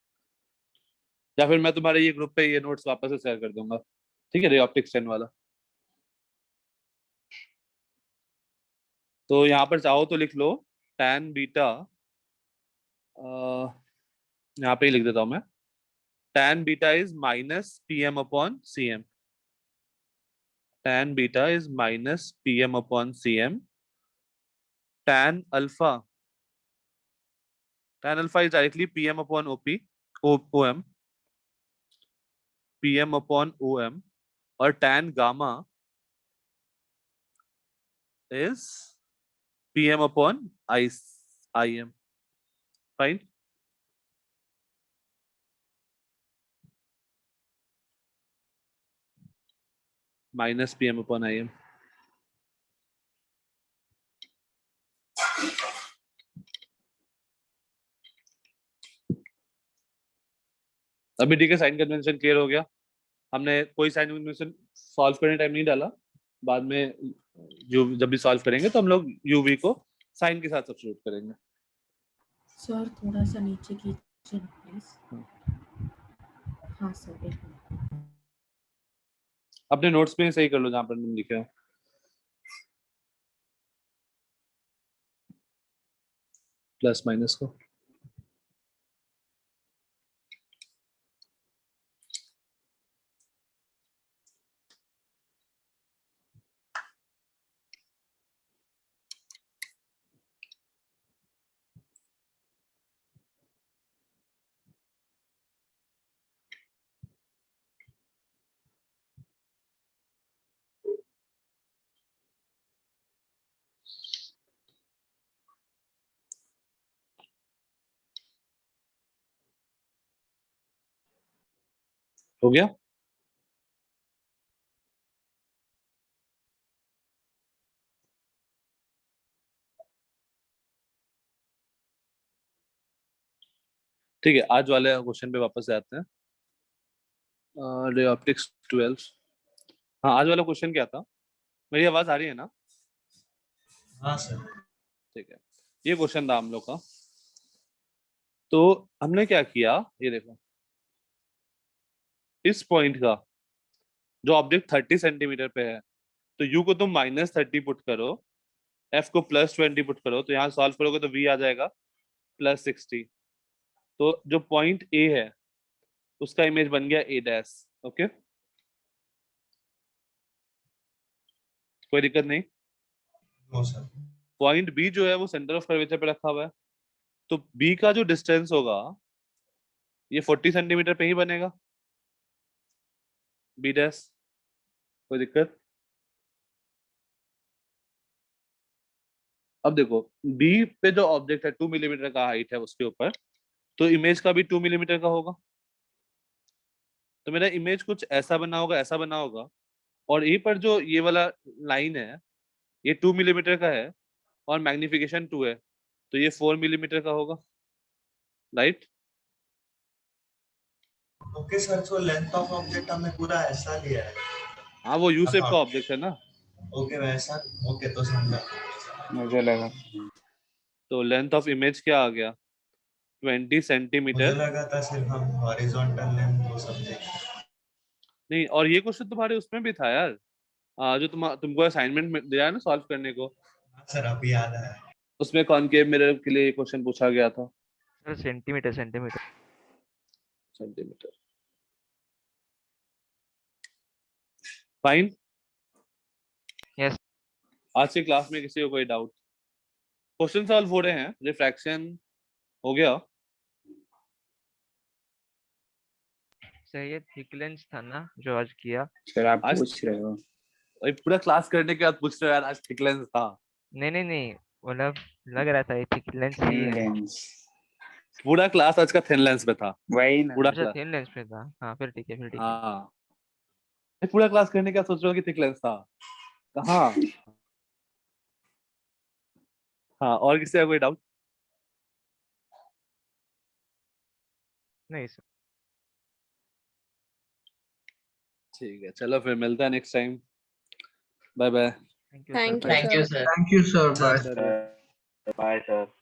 या फिर मैं तुम्हारे ये ग्रुप पे ये नोट्स वापस से शेयर कर दूंगा, ठीक है, रे ऑप्टिक्स 10 वाला। तो यहाँ पर चाहो तो लिख लो tan बीटा, यहाँ पे ही लिख देता हूँ मैं, tan beta is minus P M upon C M, tan beta is minus P M upon C M, tan alpha is directly pm upon op om, pm upon om, और tan gamma is pm upon im, fine। minus pm upon im, अभी ठीक है, sign convention clear हो गया, हमने कोई sign convention solve करने time नहीं डाला, बाद में जो जब भी सॉल्व करेंगे तो हम लोग यूवी को साइन के साथ सब्स्टिट्यूट करेंगे।
सर थोड़ा सा नीचे कीजिए प्लीज। हाँ सर एक मिनट।
अपने नोट्स पे सही कर लो जहां पर तुम लिखे हो, प्लस माइनस को। हो गया, ठीक है, आज वाले क्वेश्चन पे वापस से आते हैं। रे ऑप्टिक्स 12, हाँ आज वाला क्वेश्चन क्या था, मेरी आवाज आ रही है ना?
हाँ सर।
ठीक है, ये क्वेश्चन था हम लोग का। तो हमने क्या किया, ये देखो, इस पॉइंट का जो ऑब्जेक्ट 30 सेंटीमीटर पे है, तो यू को तुम -30 पुट करो, एफ को +20 पुट करो, तो यहाँ सॉल्व करोगे तो वी आ जाएगा +60। तो जो पॉइंट ए है उसका इमेज बन गया ए डैश। ओके, कोई दिक्कत नहीं।
No sir.
पॉइंट बी जो है वो सेंटर ऑफ कर्वेचर पे रखा हुआ है, तो बी का जो डिस्टेंस होगा ये 40 सेंटीमीटर पे ही बनेगा, बी डैश। कोई दिक्कत? अब देखो बी पे जो ऑब्जेक्ट है 2 मिलीमीटर का हाइट है उसके ऊपर, तो इमेज का भी 2 मिलीमीटर का होगा, तो मेरा इमेज कुछ ऐसा बना होगा, ऐसा बना होगा, और यहीं पर जो ये वाला लाइन है ये 2 मिलीमीटर का है और मैग्निफिकेशन 2 है, तो ये 4 मिलीमीटर का होगा, राइट?
ओके सर, तो लेंथ ऑफ ऑब्जेक्ट हमने पूरा ऐसा लिया है।
हाँ वो यू शेप का ऑब्जेक्ट है ना।
ओके वैसा, ओके तो समझा।
मुझे लगा
तो लेंथ ऑफ इमेज क्या आ गया, 20
मुझे
सेंटीमीटर।
लगा था सिर्फ हम हॉरिजॉन्टल लेंथ वो समझे।
नहीं, और ये क्वेश्चन तुम्हारे उसमें भी था यार, जो तुमको असाइनमेंट दिया है ना सॉल्व करने को,
सर अभी याद आया।
उसमें कॉनकेव मिरर के लिए क्वेश्चन पूछा गया था।
Sir centimetre
centimetre. Fine.
Yes.
आज की क्लास में किसी को कोई डाउट? क्वेश्चन सॉल्व हो रहे हैं, रिफ्रैक्शन हो गया।
सर ये थिक लेंस था ना जो आज किया?
सर आप
आज-
पूछ रहे हो?
भाई पूरा क्लास करने के बाद पूछ रहे हो यार, आज थिक लेंस था?
नहीं मतलब लग रहा था ये थिक लेंस ही है।
लेंस
पूरा क्लास आज का थिन लेंस पे था,
वही ना।
पूरा
अच्छा
क्लास।
थिन लेंस पे था, हाँ फिर ठीक है फिर ठीक है।
हाँ भाई, पूरा क्लास करने के बाद सोच रहे हो कि थिक लेंस था? कहाँ? हाँ, और किसी का कोई डाउट?
नहीं सर।
ठीक है, चलो फिर मिलते हैं next time. Bye bye.
Thank you sir.
Thank you,
thank you
sir.
Sir.
Thank you sir, bye.
Bye sir.